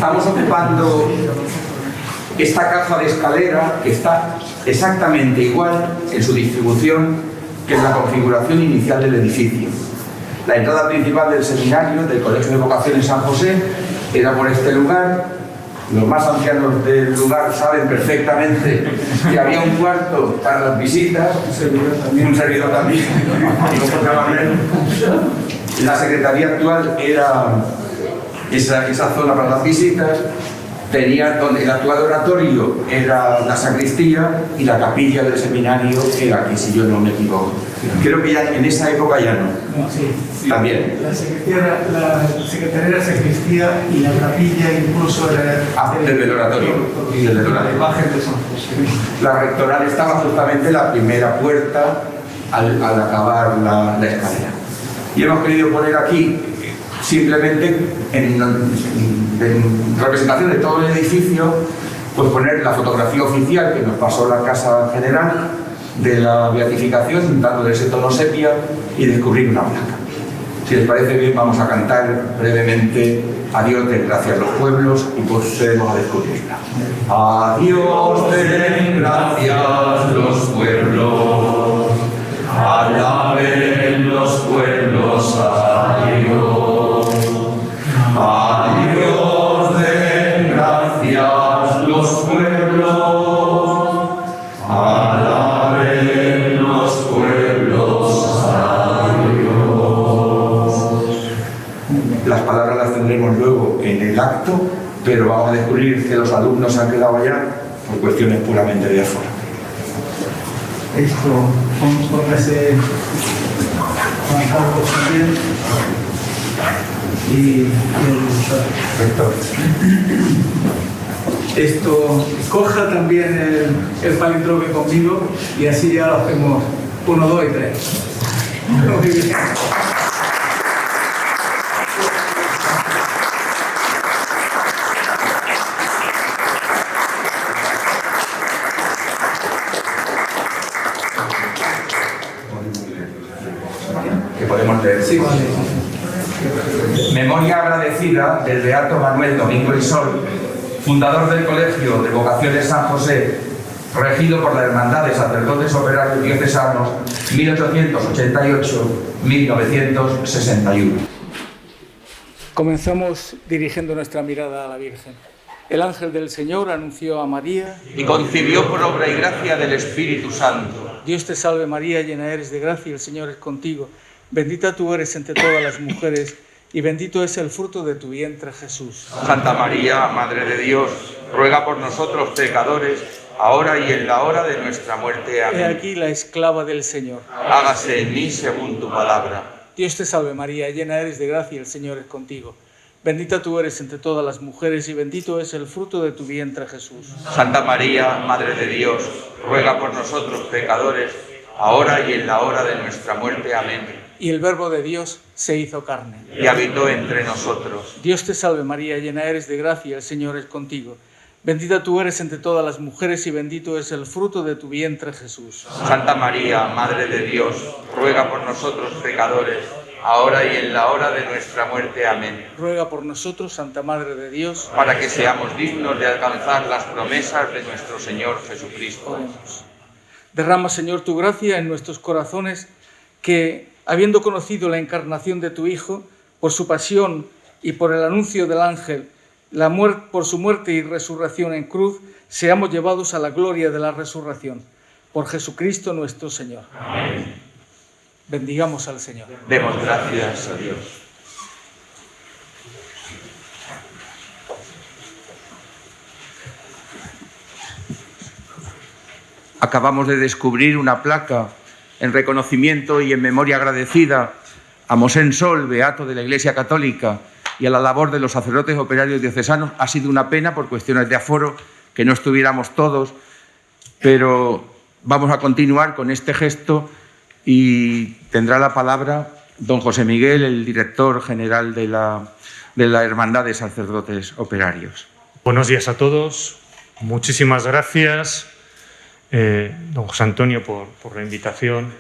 Estamos ocupando esta caja de escalera que está exactamente igual en su distribución que en la configuración inicial del edificio. La entrada principal del seminario del Colegio de Vocaciones San José era por este lugar. Los más ancianos del lugar saben perfectamente que había un cuarto para las visitas, un servidor también. La secretaría actual era esa zona para las visitas. Tenía donde el actual oratorio era la sacristía y la capilla del seminario era aquí, si yo no me equivoco. Creo que ya en esa época ya no. Sí. También. La secretaría era sacristía y la capilla incluso era desde el oratorio. La imagen de San José. La rectoral estaba justamente en la primera puerta al acabar la escalera. Y hemos querido poner aquí simplemente en representación de todo el edificio, pues poner la fotografía oficial que nos pasó la Casa General de la beatificación, dándole ese tono sepia y descubrir una placa. Si les parece bien, vamos a cantar brevemente a Dios den gracias los pueblos y procedemos a descubrirla. A Dios den gracias los pueblos, alaben los pueblos a Dios. A Dios den gracias los pueblos, alaben los pueblos a Dios. Las palabras las tendremos luego en el acto, pero vamos a descubrir que los alumnos han quedado allá por cuestiones puramente de aforo. Esto, póngase Juan Carlos también y el rector. Esto, coja también el palíndromo conmigo y así ya lo hacemos 1, 2 y 3. Muy bien. Que podemos leer. Sí, vale. Memoria agradecida del beato Manuel Domingo y Sol, fundador del Colegio de Vocaciones San José, regido por la Hermandad de Sacerdotes Operarios Diocesanos 1888-1961. Comenzamos dirigiendo nuestra mirada a la Virgen. El ángel del Señor anunció a María Y concibió por obra y gracia del Espíritu Santo. Dios te salve María, llena eres de gracia, el Señor es contigo. Bendita tú eres entre todas las mujeres y bendito es el fruto de tu vientre, Jesús. Santa María, Madre de Dios, ruega por nosotros pecadores, ahora y en la hora de nuestra muerte. He Amén. aquí la esclava del Señor. Hágase en mí según tu palabra. Dios te salve María, llena eres de gracia, el Señor es contigo. Bendita tú eres entre todas las mujeres y bendito es el fruto de tu vientre, Jesús. Santa María, Madre de Dios, ruega por nosotros pecadores, ahora y en la hora de nuestra muerte. Amén. Y el Verbo de Dios se hizo carne. Y habitó entre nosotros. Dios te salve María, llena eres de gracia, el Señor es contigo. Bendita tú eres entre todas las mujeres y bendito es el fruto de tu vientre, Jesús. Santa María, Madre de Dios, ruega por nosotros pecadores, ahora y en la hora de nuestra muerte. Amén. Ruega por nosotros, Santa Madre de Dios. Para que seamos dignos de alcanzar las promesas de nuestro Señor Jesucristo. Oremos. Derrama, Señor, tu gracia en nuestros corazones, que, habiendo conocido la encarnación de tu Hijo, por su pasión y por el anuncio del ángel, por su muerte y resurrección en cruz, seamos llevados a la gloria de la resurrección. Por Jesucristo nuestro Señor. Amén. Bendigamos al Señor. Demos gracias a Dios. Acabamos de descubrir una placa en reconocimiento y en memoria agradecida a Mosén Sol, beato de la Iglesia Católica, y a la labor de los sacerdotes operarios diocesanos. Ha sido una pena por cuestiones de aforo que no estuviéramos todos, pero vamos a continuar con este gesto y tendrá la palabra don José Miguel, el director general de la Hermandad de Sacerdotes Operarios. Buenos días a todos. Muchísimas gracias, don José Antonio, por la invitación.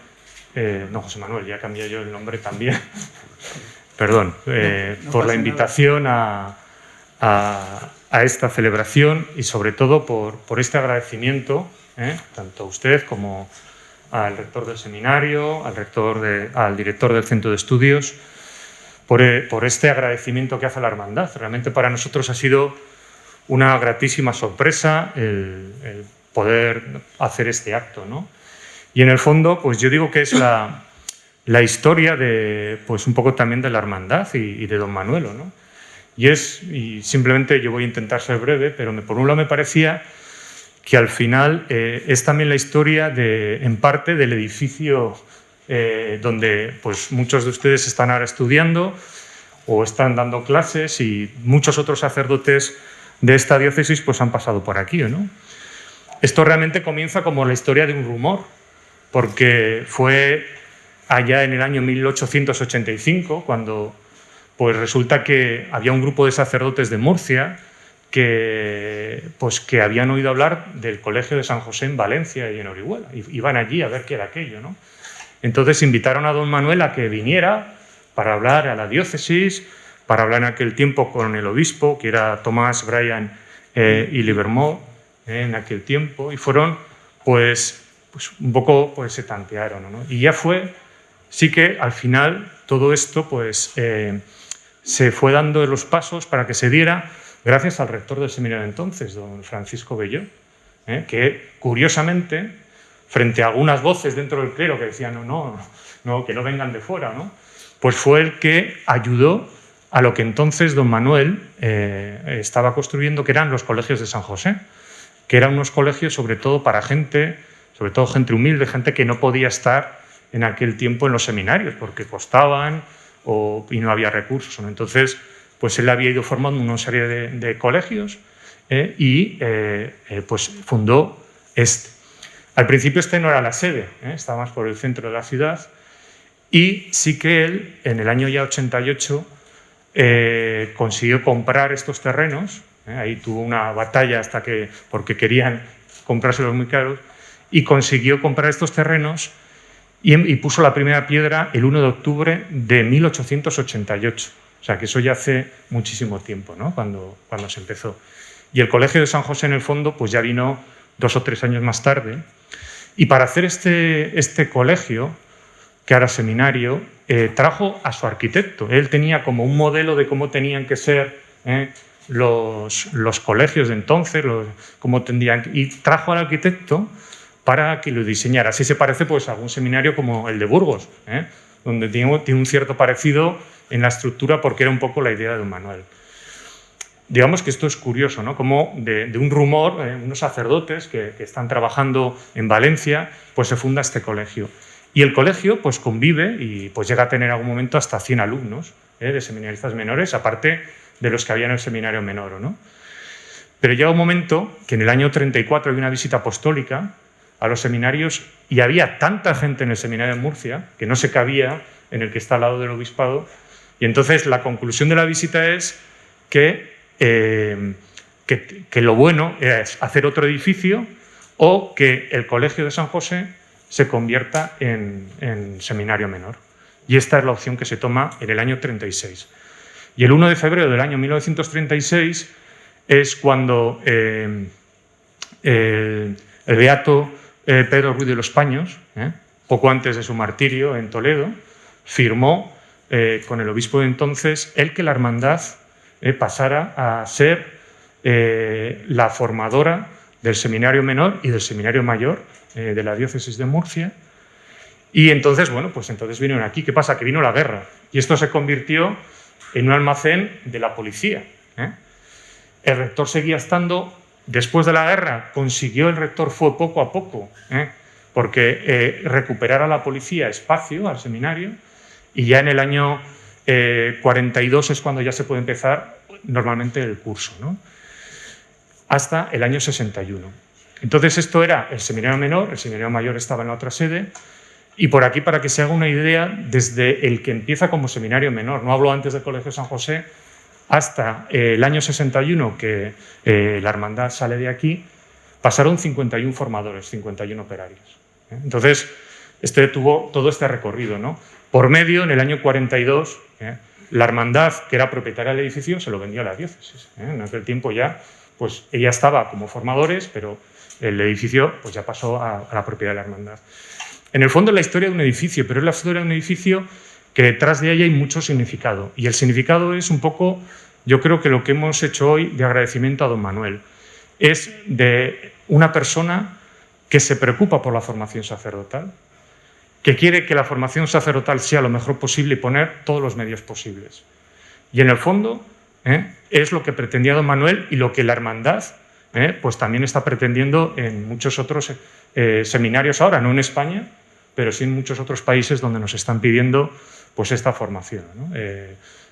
Don José Manuel, ya cambié yo el nombre también. Perdón, por la invitación a a esta celebración y sobre todo por este agradecimiento, tanto a usted como al rector del seminario, al director del centro de estudios, por este agradecimiento que hace la hermandad. Realmente para nosotros ha sido una gratísima sorpresa el poder hacer este acto, ¿no? Y en el fondo, pues yo digo que es la historia de, pues un poco también de la hermandad y de don Manuelo, ¿no? Y simplemente yo voy a intentar ser breve, pero por un lado me parecía que al final es también la historia en parte del edificio donde pues muchos de ustedes están ahora estudiando o están dando clases, y muchos otros sacerdotes de esta diócesis pues han pasado por aquí, ¿no? Esto realmente comienza como la historia de un rumor, porque fue allá en el año 1885 cuando pues resulta que había un grupo de sacerdotes de Murcia que habían oído hablar del Colegio de San José en Valencia y en Orihuela. Iban allí a ver qué era aquello, ¿no? Entonces invitaron a don Manuel a que viniera para hablar a la diócesis, para hablar en aquel tiempo con el obispo, que era Tomás Bryan y Livermore, en aquel tiempo, y fueron, pues un poco, pues se tantearon, ¿no? Y ya fue, sí que al final todo esto, pues se fue dando los pasos para que se diera gracias al rector del seminario de entonces, don Francisco Belló, que curiosamente, frente a algunas voces dentro del clero que decían no, que no vengan de fuera, ¿no? Pues fue el que ayudó a lo que entonces don Manuel estaba construyendo, que eran los colegios de San José, que eran unos colegios sobre todo para gente, sobre todo gente humilde, gente que no podía estar en aquel tiempo en los seminarios porque costaban y no había recursos, ¿no? Entonces, pues él había ido formando una serie de colegios y pues fundó este. Al principio este no era la sede, estaba más por el centro de la ciudad, y sí que él, en el año ya 88, consiguió comprar estos terrenos. Ahí tuvo una batalla porque querían comprárselos muy caros, y consiguió comprar estos terrenos y puso la primera piedra el 1 de octubre de 1888. O sea, que eso ya hace muchísimo tiempo, ¿no? Cuando se empezó. Y el Colegio de San José, en el fondo, pues ya vino 2 o 3 años más tarde. Y para hacer este colegio, que ahora es seminario, trajo a su arquitecto. Él tenía como un modelo de cómo tenían que ser los colegios de entonces, y trajo al arquitecto para que lo diseñara. Así se parece pues, a algún seminario como el de Burgos, donde tiene un cierto parecido en la estructura, porque era un poco la idea de don Manuel. Digamos que esto es curioso, ¿no? Como de un rumor, unos sacerdotes que están trabajando en Valencia, pues se funda este colegio. Y el colegio pues convive y pues llega a tener en algún momento hasta 100 alumnos de seminaristas menores, aparte de los que había en el seminario menor, ¿no? Pero llega un momento que en el año 34 hay una visita apostólica a los seminarios y había tanta gente en el seminario de Murcia que no se cabía en el que está al lado del obispado, y entonces la conclusión de la visita es que lo bueno es hacer otro edificio o que el Colegio de San José se convierta en seminario menor. Y esta es la opción que se toma en el año 36. Y el 1 de febrero del año 1936 es cuando el beato Pedro Ruiz de los Paños, poco antes de su martirio en Toledo, firmó con el obispo de entonces que la hermandad pasara a ser la formadora del seminario menor y del seminario mayor de la diócesis de Murcia. Y entonces, bueno, pues entonces vinieron aquí. ¿Qué pasa? Que vino la guerra y esto se convirtió en un almacén de la policía. El rector seguía estando. Después de la guerra consiguió el rector, fue poco a poco, porque recuperar a la policía espacio al seminario, y ya en el año 42 es cuando ya se puede empezar normalmente el curso, ¿no? Hasta el año 61. Entonces esto era el seminario menor, el seminario mayor estaba en la otra sede, y por aquí, para que se haga una idea, desde el que empieza como seminario menor, no hablo antes del Colegio de San José, hasta el año 61, que la hermandad sale de aquí, pasaron 51 formadores, 51 operarios. Entonces, tuvo todo este recorrido, ¿no? Por medio, en el año 42, La hermandad, que era propietaria del edificio, se lo vendió a la diócesis. En aquel tiempo ya, pues ella estaba como formadores, pero el edificio pues ya pasó a la propiedad de la hermandad. En el fondo es la historia de un edificio, pero es la historia de un edificio que detrás de ella hay mucho significado. Y el significado es un poco, yo creo que lo que hemos hecho hoy de agradecimiento a don Manuel. Es de una persona que se preocupa por la formación sacerdotal, que quiere que la formación sacerdotal sea lo mejor posible y poner todos los medios posibles. Y en el fondo es lo que pretendía don Manuel y lo que la hermandad pues también está pretendiendo en muchos otros seminarios ahora, no en España, pero sí en muchos otros países donde nos están pidiendo pues esta formación, ¿no?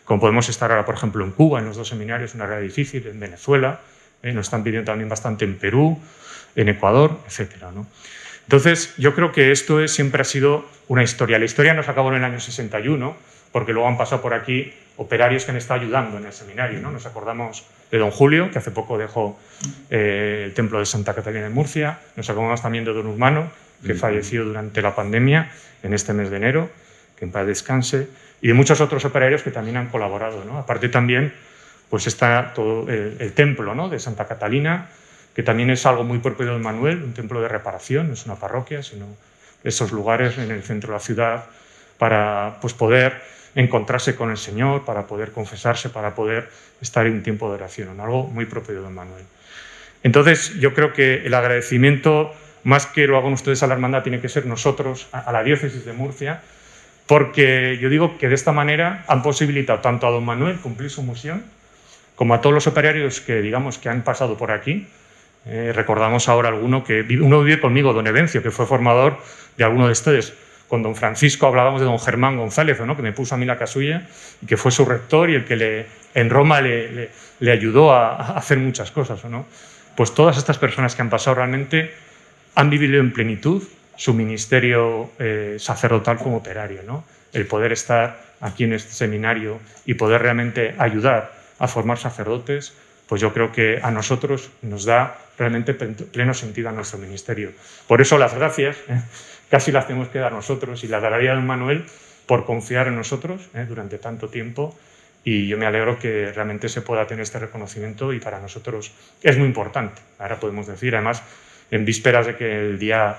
Como podemos estar ahora, por ejemplo, en Cuba, en los 2 seminarios, una realidad difícil, en Venezuela, nos están pidiendo también bastante en Perú, en Ecuador, etcétera, ¿no? Entonces, yo creo que esto siempre ha sido una historia. La historia no se acabó en el año 61, porque luego han pasado por aquí operarios que han estado ayudando en el seminario, ¿no? Nos acordamos de don Julio, que hace poco dejó el templo de Santa Catalina en Murcia. Nos acordamos también de don Urmano, que falleció durante la pandemia en este mes de enero, que en paz descanse, y de muchos otros operarios que también han colaborado, ¿no? Aparte también pues está todo el templo, ¿no?, de Santa Catalina, que también es algo muy propio de don Manuel, un templo de reparación, no es una parroquia, sino esos lugares en el centro de la ciudad para pues, poder encontrarse con el Señor, para poder confesarse, para poder estar en un tiempo de oración, ¿no? Algo muy propio de don Manuel. Entonces, yo creo que el agradecimiento, más que lo hagan ustedes a la hermandad, tiene que ser nosotros, a la diócesis de Murcia, porque yo digo que de esta manera han posibilitado tanto a don Manuel cumplir su misión, como a todos los operarios que, digamos, que han pasado por aquí. Recordamos ahora uno vive conmigo, don Evencio, que fue formador de alguno de ustedes. Con don Francisco hablábamos de don Germán González, ¿no?, que me puso a mí la casulla y que fue su rector y el que en Roma le ayudó a hacer muchas cosas, ¿no? Pues todas estas personas que han pasado realmente han vivido en plenitud su ministerio sacerdotal como operario, ¿no? El poder estar aquí en este seminario y poder realmente ayudar a formar sacerdotes, pues yo creo que a nosotros nos da realmente pleno sentido a nuestro ministerio. Por eso las gracias casi las tenemos que dar nosotros y las daría don Manuel por confiar en nosotros durante tanto tiempo, y yo me alegro que realmente se pueda tener este reconocimiento y para nosotros es muy importante. Ahora podemos decir, además, en vísperas de que el día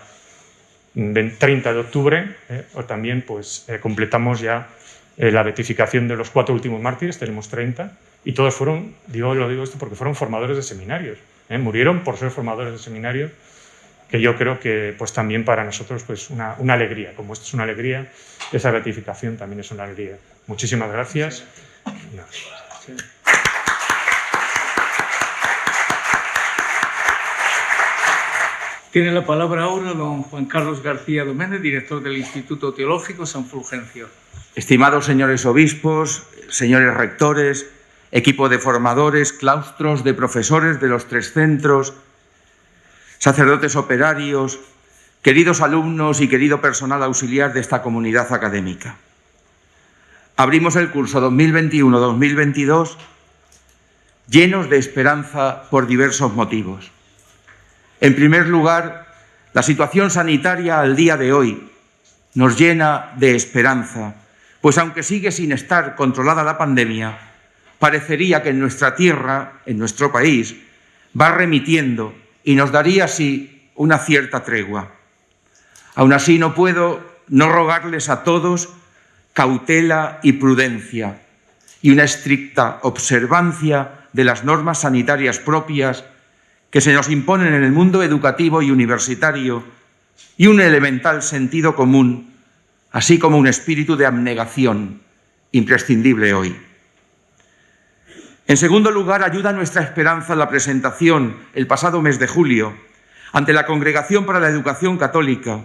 30 de octubre o también pues, completamos ya la beatificación de los 4 últimos mártires, tenemos 30, y todos fueron, lo digo esto porque fueron formadores de seminarios, murieron por ser formadores de seminarios, que yo creo que pues, también para nosotros pues, una alegría, como esto es una alegría, esa beatificación también es una alegría. Muchísimas gracias. Sí. Tiene la palabra ahora don Juan Carlos García Domènech, director del Instituto Teológico San Fulgencio. Estimados señores obispos, señores rectores, equipo de formadores, claustros de profesores de los 3 centros, sacerdotes operarios, queridos alumnos y querido personal auxiliar de esta comunidad académica. Abrimos el curso 2021-2022 llenos de esperanza por diversos motivos. En primer lugar, la situación sanitaria al día de hoy nos llena de esperanza, pues aunque sigue sin estar controlada la pandemia, parecería que en nuestra tierra, en nuestro país, va remitiendo y nos daría así una cierta tregua. Aún así no puedo no rogarles a todos cautela y prudencia y una estricta observancia de las normas sanitarias propias que se nos imponen en el mundo educativo y universitario y un elemental sentido común, así como un espíritu de abnegación imprescindible hoy. En segundo lugar, ayuda a nuestra esperanza la presentación el pasado mes de julio ante la Congregación para la Educación Católica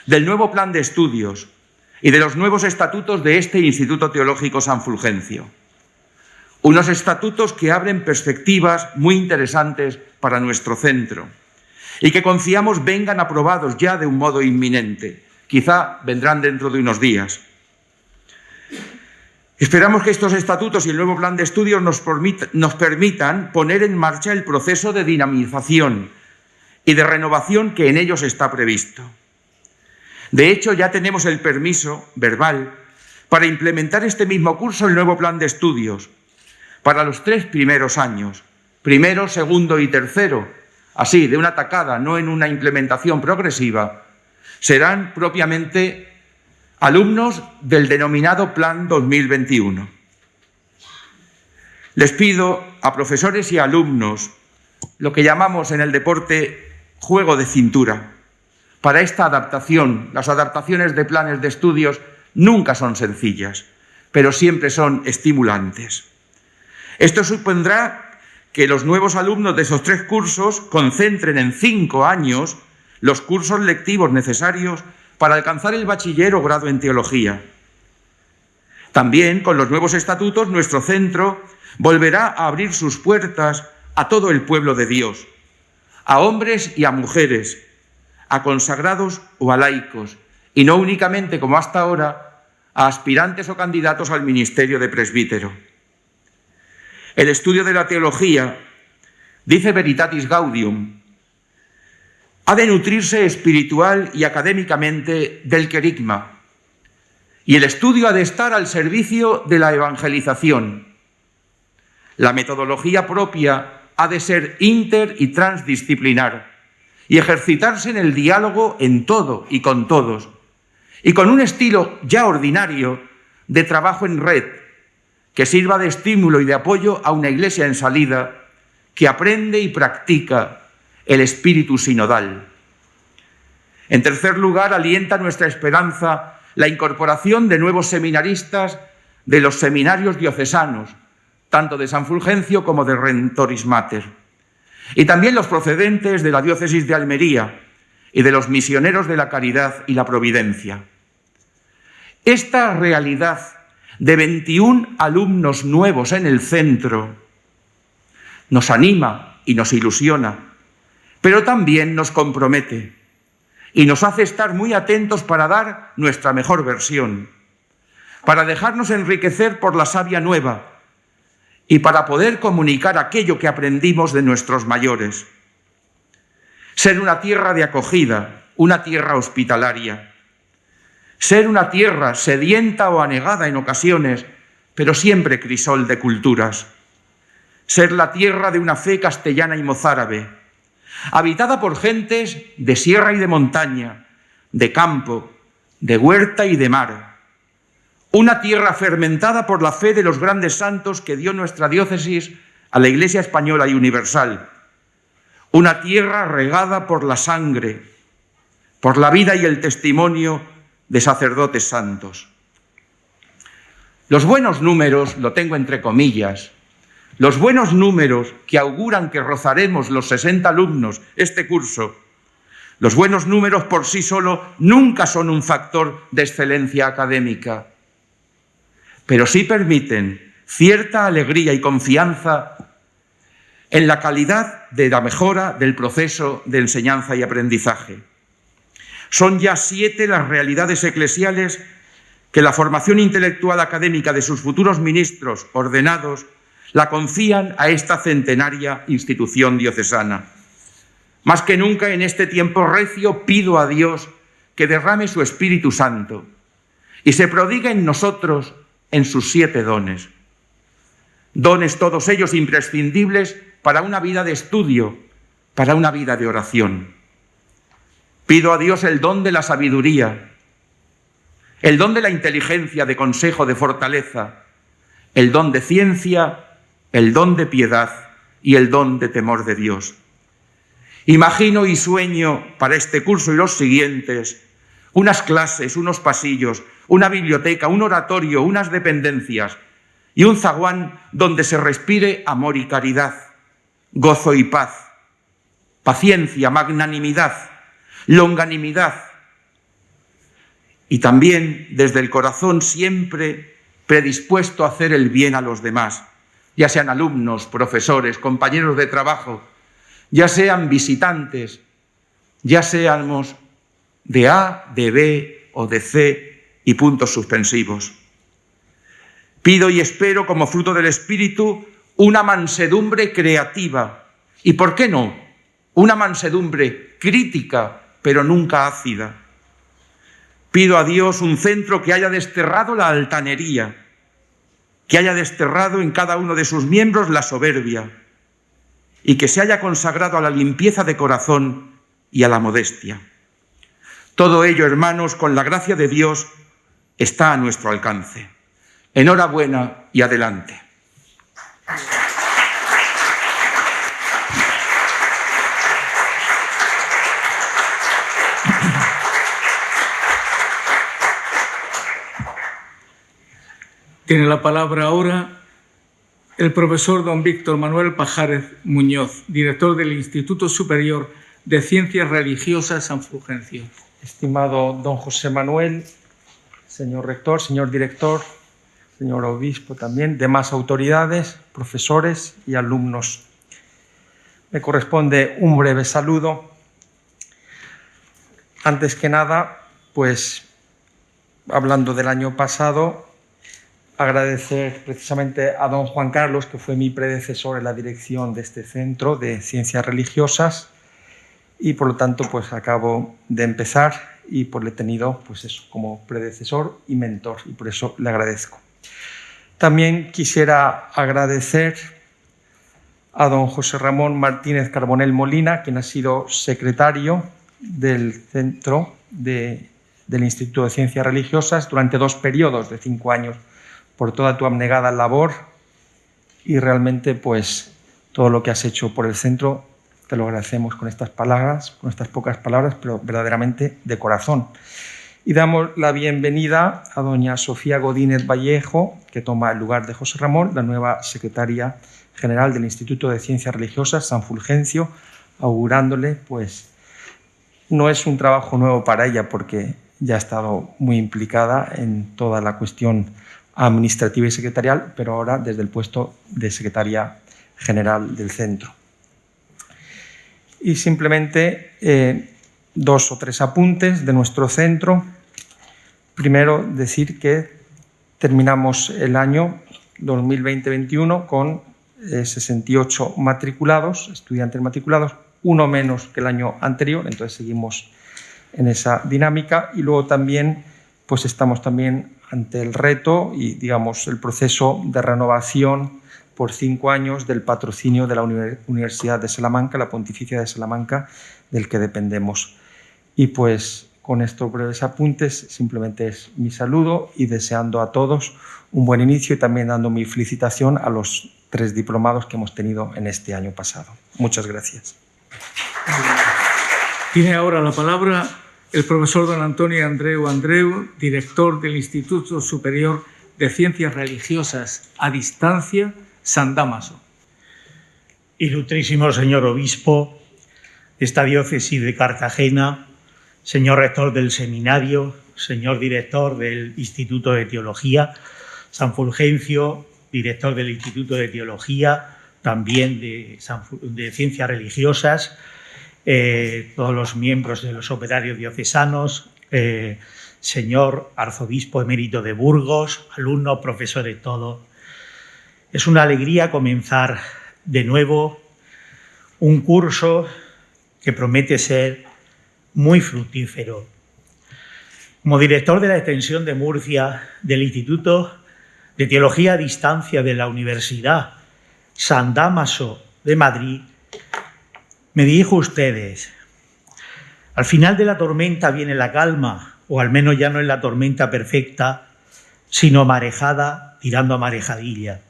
del nuevo plan de estudios y de los nuevos estatutos de este Instituto Teológico San Fulgencio. Unos estatutos que abren perspectivas muy interesantes para nuestro centro y que confiamos vengan aprobados ya de un modo inminente. Quizá vendrán dentro de unos días. Esperamos que estos estatutos y el nuevo plan de estudios nos permitan poner en marcha el proceso de dinamización y de renovación que en ellos está previsto. De hecho, ya tenemos el permiso verbal para implementar este mismo curso el nuevo plan de estudios para los 3 primeros años, primero, segundo y tercero, así, de una tacada, no en una implementación progresiva, serán propiamente alumnos del denominado Plan 2021. Les pido a profesores y alumnos lo que llamamos en el deporte juego de cintura. Para esta adaptación, las adaptaciones de planes de estudios nunca son sencillas, pero siempre son estimulantes. Esto supondrá que los nuevos alumnos de esos 3 cursos concentren en 5 años los cursos lectivos necesarios para alcanzar el bachiller o grado en teología. También, con los nuevos estatutos, nuestro centro volverá a abrir sus puertas a todo el pueblo de Dios, a hombres y a mujeres, a consagrados o a laicos, y no únicamente, como hasta ahora, a aspirantes o candidatos al ministerio de presbítero. El estudio de la teología, dice Veritatis Gaudium, ha de nutrirse espiritual y académicamente del querigma, y el estudio ha de estar al servicio de la evangelización. La metodología propia ha de ser inter y transdisciplinar y ejercitarse en el diálogo en todo y con todos, y con un estilo ya ordinario de trabajo en red que sirva de estímulo y de apoyo a una iglesia en salida que aprende y practica el espíritu sinodal. En tercer lugar, alienta nuestra esperanza la incorporación de nuevos seminaristas de los seminarios diocesanos, tanto de San Fulgencio como de Redemptoris Mater, y también los procedentes de la diócesis de Almería y de los misioneros de la caridad y la providencia. Esta realidad de 21 alumnos nuevos en el centro nos anima y nos ilusiona, pero también nos compromete y nos hace estar muy atentos para dar nuestra mejor versión, para dejarnos enriquecer por la savia nueva y para poder comunicar aquello que aprendimos de nuestros mayores. Ser una tierra de acogida, una tierra hospitalaria. Ser una tierra sedienta o anegada en ocasiones, pero siempre crisol de culturas. Ser la tierra de una fe castellana y mozárabe, habitada por gentes de sierra y de montaña, de campo, de huerta y de mar. Una tierra fermentada por la fe de los grandes santos que dio nuestra diócesis a la Iglesia española y universal. Una tierra regada por la sangre, por la vida y el testimonio de sacerdotes santos. Los buenos números, lo tengo entre comillas, los buenos números que auguran que rozaremos los 60 alumnos este curso, los buenos números por sí solo nunca son un factor de excelencia académica, pero sí permiten cierta alegría y confianza en la calidad de la mejora del proceso de enseñanza y aprendizaje. Son ya 7 las realidades eclesiales que la formación intelectual académica de sus futuros ministros ordenados la confían a esta centenaria institución diocesana. Más que nunca en este tiempo recio pido a Dios que derrame su Espíritu Santo y se prodigue en nosotros en sus 7 dones. Dones todos ellos imprescindibles para una vida de estudio, para una vida de oración. Pido a Dios el don de la sabiduría, el don de la inteligencia, de consejo, de fortaleza, el don de ciencia, el don de piedad y el don de temor de Dios. Imagino y sueño para este curso y los siguientes unas clases, unos pasillos, una biblioteca, un oratorio, unas dependencias y un zaguán donde se respire amor y caridad, gozo y paz, paciencia, magnanimidad, longanimidad y también desde el corazón siempre predispuesto a hacer el bien a los demás, ya sean alumnos, profesores, compañeros de trabajo, ya sean visitantes, ya seamos de A, de B o de C y puntos suspensivos. Pido y espero como fruto del Espíritu una mansedumbre creativa y, ¿por qué no?, una mansedumbre crítica, pero nunca ácida. Pido a Dios un centro que haya desterrado la altanería, que haya desterrado en cada uno de sus miembros la soberbia y que se haya consagrado a la limpieza de corazón y a la modestia. Todo ello, hermanos, con la gracia de Dios, está a nuestro alcance. Enhorabuena y adelante. Tiene la palabra ahora el profesor don Víctor Manuel Pajares Muñoz, director del Instituto Superior de Ciencias Religiosas San Fulgencio. Estimado don José Manuel, señor rector, señor director, señor obispo también, demás autoridades, profesores y alumnos. Me corresponde un breve saludo. Antes que nada, pues, hablando del año pasado, agradecer precisamente a don Juan Carlos, que fue mi predecesor en la dirección de este centro de ciencias religiosas, y por lo tanto pues acabo de empezar y pues le he tenido pues eso, como predecesor y mentor, y por eso le agradezco. También quisiera agradecer a don José Ramón Martínez Carbonell Molina, quien ha sido secretario del centro del Instituto de Ciencias Religiosas durante 2 periodos de 5 años, por toda tu abnegada labor y realmente pues todo lo que has hecho por el centro te lo agradecemos con estas palabras, con estas pocas palabras, pero verdaderamente de corazón. Y damos la bienvenida a doña Sofía Godínez Vallejo, que toma el lugar de José Ramón, la nueva secretaria general del Instituto de Ciencias Religiosas San Fulgencio, augurándole pues no es un trabajo nuevo para ella porque ya ha estado muy implicada en toda la cuestión administrativa y secretarial, pero ahora desde el puesto de secretaria general del centro. Y simplemente 2 o 3 apuntes de nuestro centro. Primero, decir que terminamos el año 2020-21 con 68 matriculados, estudiantes matriculados, 1 menos que el año anterior, entonces seguimos en esa dinámica. Y luego también pues estamos también ante el reto y, digamos, el proceso de renovación por 5 años del patrocinio de la Universidad de Salamanca, la Pontificia de Salamanca, del que dependemos. Y pues con estos breves apuntes simplemente es mi saludo y deseando a todos un buen inicio y también dando mi felicitación a los 3 diplomados que hemos tenido en este año pasado. Muchas gracias. Tiene ahora la palabra el profesor don Antonio Andreu, director del Instituto Superior de Ciencias Religiosas a Distancia, San Dámaso. Ilustrísimo señor obispo de esta diócesis de Cartagena, señor rector del seminario, señor director del Instituto de Teología, San Fulgencio, director del Instituto de Teología, también de Ciencias Religiosas, todos los miembros de los operarios diocesanos, señor arzobispo emérito de Burgos, alumnos, profesores, todo. Es una alegría comenzar de nuevo un curso que promete ser muy fructífero. Como director de la extensión de Murcia del Instituto de Teología a Distancia de la Universidad San Dámaso de Madrid, me dirijo a ustedes. Al final de la tormenta viene la calma, o al menos ya no es la tormenta perfecta, sino marejada tirando a marejadilla.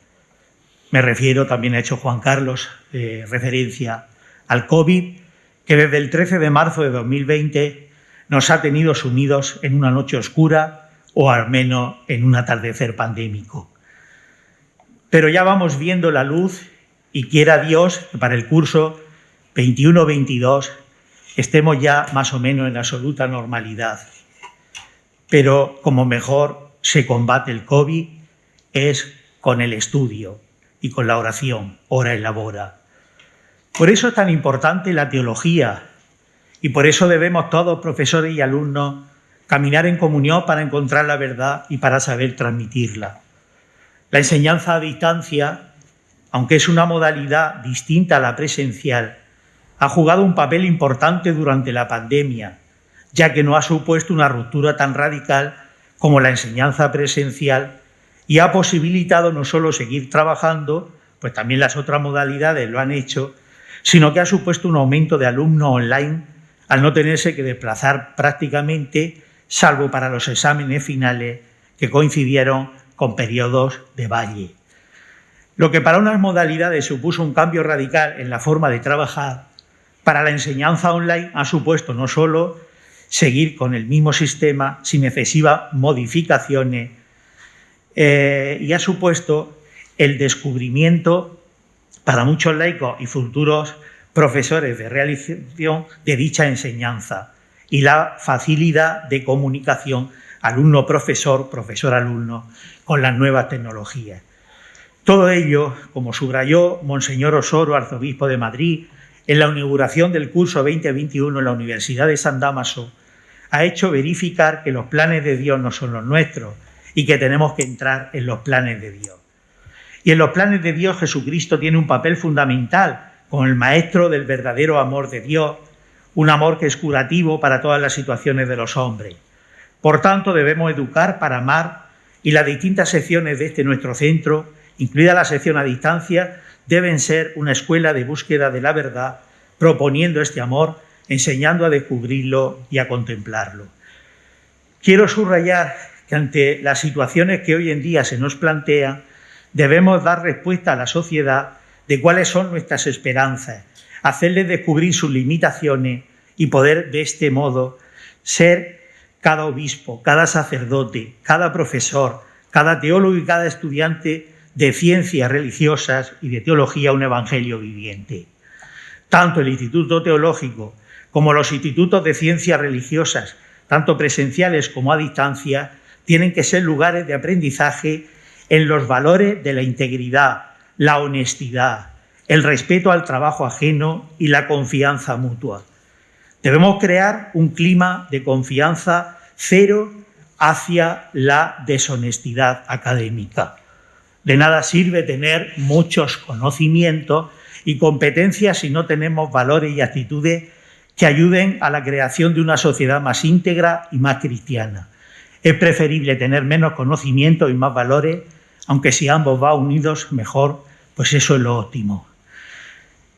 Me refiero, también ha hecho Juan Carlos referencia al COVID, que desde el 13 de marzo de 2020 nos ha tenido sumidos en una noche oscura o al menos en un atardecer pandémico. Pero ya vamos viendo la luz y quiera Dios que para el curso 21-22 estemos ya más o menos en absoluta normalidad. Pero como mejor se combate el COVID es con el estudio y con la oración, ora y labora. Por eso es tan importante la teología y por eso debemos todos, profesores y alumnos, caminar en comunión para encontrar la verdad y para saber transmitirla. La enseñanza a distancia, aunque es una modalidad distinta a la presencial, ha jugado un papel importante durante la pandemia, ya que no ha supuesto una ruptura tan radical como la enseñanza presencial y ha posibilitado no solo seguir trabajando, pues también las otras modalidades lo han hecho, sino que ha supuesto un aumento de alumnos online al no tenerse que desplazar prácticamente, salvo para los exámenes finales que coincidieron con periodos de valle. Lo que para unas modalidades supuso un cambio radical en la forma de trabajar, para la enseñanza online ha supuesto no solo seguir con el mismo sistema sin excesivas modificaciones y ha supuesto el descubrimiento para muchos laicos y futuros profesores de realización de dicha enseñanza y la facilidad de comunicación alumno-profesor, profesor-alumno con las nuevas tecnologías. Todo ello, como subrayó Monseñor Osoro, arzobispo de Madrid, en la inauguración del curso 2021 en la Universidad de San Dámaso, ha hecho verificar que los planes de Dios no son los nuestros y que tenemos que entrar en los planes de Dios. Y en los planes de Dios Jesucristo tiene un papel fundamental como el maestro del verdadero amor de Dios, un amor que es curativo para todas las situaciones de los hombres. Por tanto, debemos educar para amar y las distintas secciones de este nuestro centro, incluida la sección a distancia, deben ser una escuela de búsqueda de la verdad, proponiendo este amor, enseñando a descubrirlo y a contemplarlo. Quiero subrayar que ante las situaciones que hoy en día se nos plantean, debemos dar respuesta a la sociedad de cuáles son nuestras esperanzas, hacerles descubrir sus limitaciones y poder de este modo ser cada obispo, cada sacerdote, cada profesor, cada teólogo y cada estudiante de ciencias religiosas y de teología un evangelio viviente. Tanto el Instituto Teológico como los institutos de ciencias religiosas, tanto presenciales como a distancia, tienen que ser lugares de aprendizaje en los valores de la integridad, la honestidad, el respeto al trabajo ajeno y la confianza mutua. Debemos crear un clima de confianza cero hacia la deshonestidad académica. De nada sirve tener muchos conocimientos y competencias si no tenemos valores y actitudes que ayuden a la creación de una sociedad más íntegra y más cristiana. Es preferible tener menos conocimiento y más valores, aunque si ambos van unidos mejor, pues eso es lo óptimo.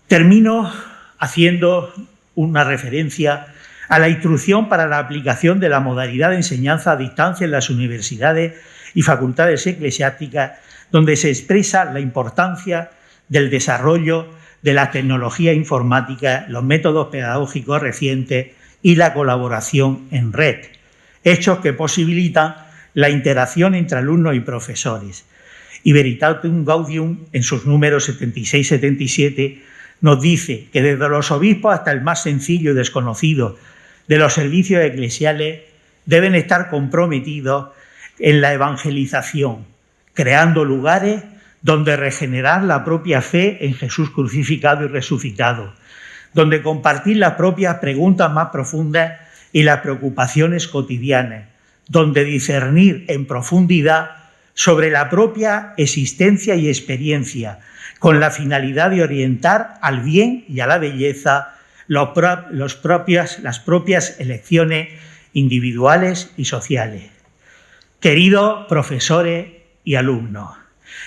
Termino haciendo una referencia a la instrucción para la aplicación de la modalidad de enseñanza a distancia en las universidades y facultades eclesiásticas, donde se expresa la importancia del desarrollo de la tecnología informática, los métodos pedagógicos recientes y la colaboración en red, hechos que posibilitan la interacción entre alumnos y profesores. Y Veritatum Gaudium, en sus números 76-77, nos dice que desde los obispos hasta el más sencillo y desconocido de los servicios eclesiales deben estar comprometidos en la evangelización, creando lugares donde regenerar la propia fe en Jesús crucificado y resucitado, donde compartir las propias preguntas más profundas y las preocupaciones cotidianas, donde discernir en profundidad sobre la propia existencia y experiencia, con la finalidad de orientar al bien y a la belleza las propias elecciones individuales y sociales. Queridos profesores y alumnos,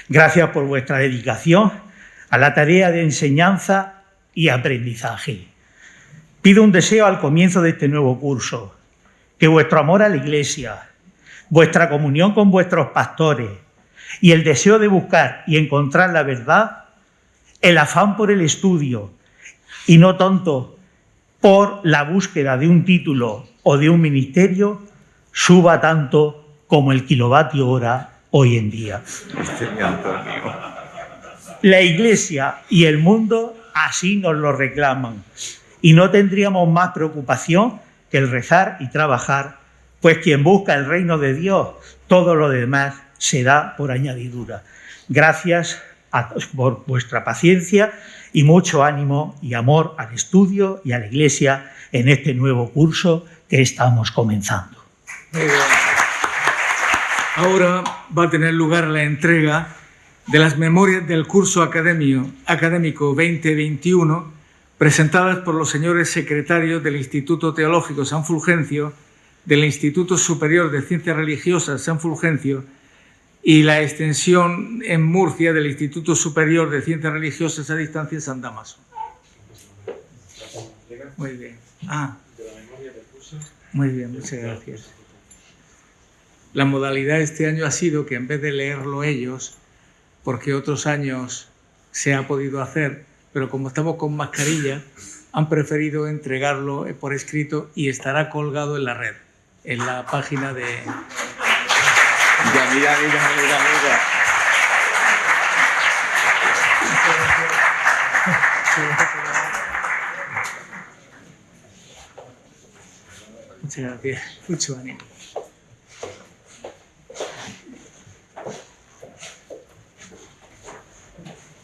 gracias por vuestra dedicación a la tarea de enseñanza y aprendizaje. Pido un deseo al comienzo de este nuevo curso, que vuestro amor a la Iglesia, vuestra comunión con vuestros pastores y el deseo de buscar y encontrar la verdad, el afán por el estudio y no tanto por la búsqueda de un título o de un ministerio, suba tanto como el kilovatio hora hoy en día. La Iglesia y el mundo así nos lo reclaman y no tendríamos más preocupación que el rezar y trabajar, pues quien busca el reino de Dios, todo lo demás se da por añadidura. Gracias por vuestra paciencia y mucho ánimo y amor al estudio y a la Iglesia en este nuevo curso que estamos comenzando. Ahora va a tener lugar la entrega de las memorias del curso académico 2021 presentadas por los señores secretarios del Instituto Teológico San Fulgencio, del Instituto Superior de Ciencias Religiosas San Fulgencio y la extensión en Murcia del Instituto Superior de Ciencias Religiosas a Distancia San Damaso. Muy bien. Muy bien, muchas gracias. La modalidad este año ha sido que en vez de leerlo ellos, porque otros años se ha podido hacer, pero como estamos con mascarilla, han preferido entregarlo por escrito y estará colgado en la red, en la página de... Mira. Muchas gracias. Mucho ánimo.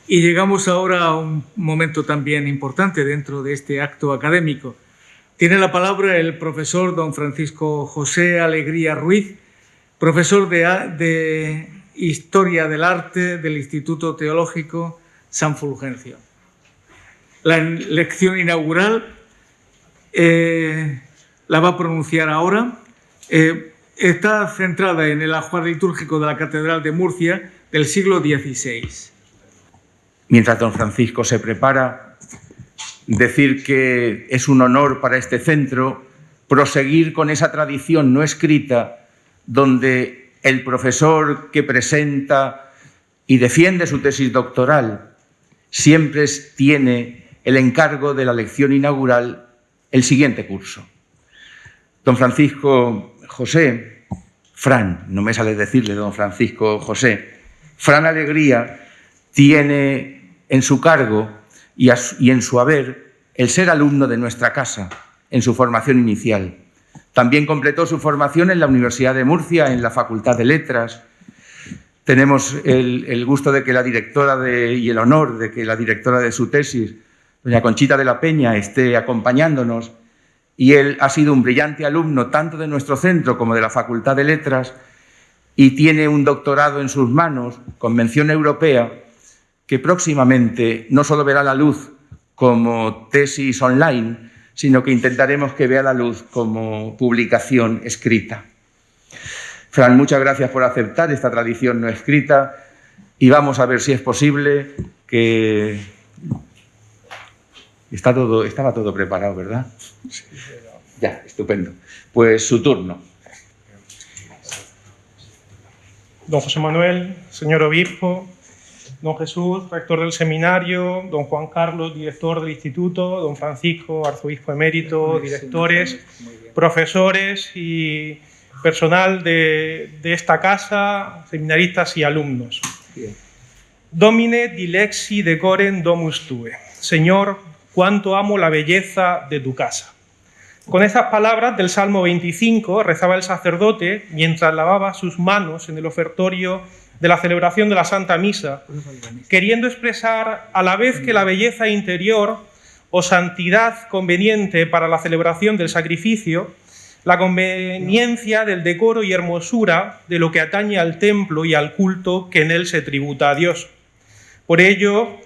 Y llegamos ahora a un momento también importante dentro de este acto académico. Tiene la palabra el profesor don Francisco José Alegría Ruiz, profesor de Historia del Arte del Instituto Teológico San Fulgencio. La lección inaugural la va a pronunciar ahora. Está centrada en el ajuar litúrgico de la Catedral de Murcia del siglo XVI. Mientras don Francisco se prepara, decir que es un honor para este centro proseguir con esa tradición no escrita donde el profesor que presenta y defiende su tesis doctoral siempre tiene el encargo de la lección inaugural el siguiente curso. Don Francisco José, Fran, no me sale decirle don Francisco José, Fran Alegría tiene en su cargo y en su haber el ser alumno de nuestra casa en su formación inicial. También completó su formación en la Universidad de Murcia, en la Facultad de Letras. Tenemos el gusto de que la directora y el honor de que la directora de su tesis, doña Conchita de la Peña, esté acompañándonos, y él ha sido un brillante alumno tanto de nuestro centro como de la Facultad de Letras y tiene un doctorado en sus manos con mención europea que próximamente no solo verá la luz como tesis online, sino que intentaremos que vea la luz como publicación escrita. Fran, muchas gracias por aceptar esta tradición no escrita y vamos a ver si es posible que... Estaba todo preparado, ¿verdad? Sí. Ya, estupendo. Pues su turno. Don José Manuel, señor obispo, don Jesús, rector del seminario, don Juan Carlos, director del instituto, don Francisco, arzobispo emérito, directores, profesores y personal de esta casa, seminaristas y alumnos. Domine dilexi decorem domus tue. Señor, cuánto amo la belleza de tu casa. Con esas palabras del Salmo 25 rezaba el sacerdote mientras lavaba sus manos en el ofertorio de la celebración de la Santa Misa, queriendo expresar a la vez que la belleza interior o santidad conveniente para la celebración del sacrificio, la conveniencia del decoro y hermosura de lo que atañe al templo y al culto que en él se tributa a Dios. Por ello,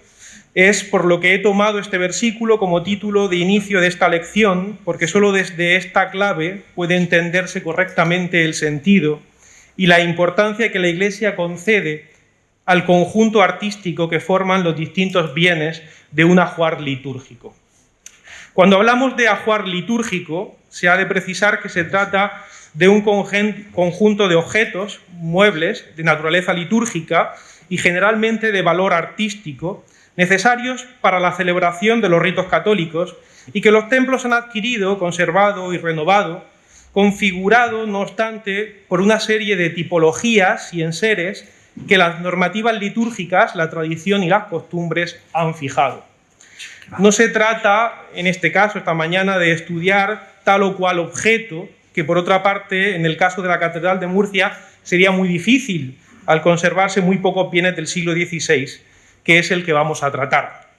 es por lo que he tomado este versículo como título de inicio de esta lección, porque solo desde esta clave puede entenderse correctamente el sentido y la importancia que la Iglesia concede al conjunto artístico que forman los distintos bienes de un ajuar litúrgico. Cuando hablamos de ajuar litúrgico, se ha de precisar que se trata de un conjunto de objetos, muebles, de naturaleza litúrgica y generalmente de valor artístico, necesarios para la celebración de los ritos católicos y que los templos han adquirido, conservado y renovado, configurado, no obstante, por una serie de tipologías y enseres que las normativas litúrgicas, la tradición y las costumbres han fijado. No se trata, en este caso, esta mañana, de estudiar tal o cual objeto, que por otra parte, en el caso de la Catedral de Murcia, sería muy difícil al conservarse muy pocos bienes del siglo XVI, que es el que vamos a tratar.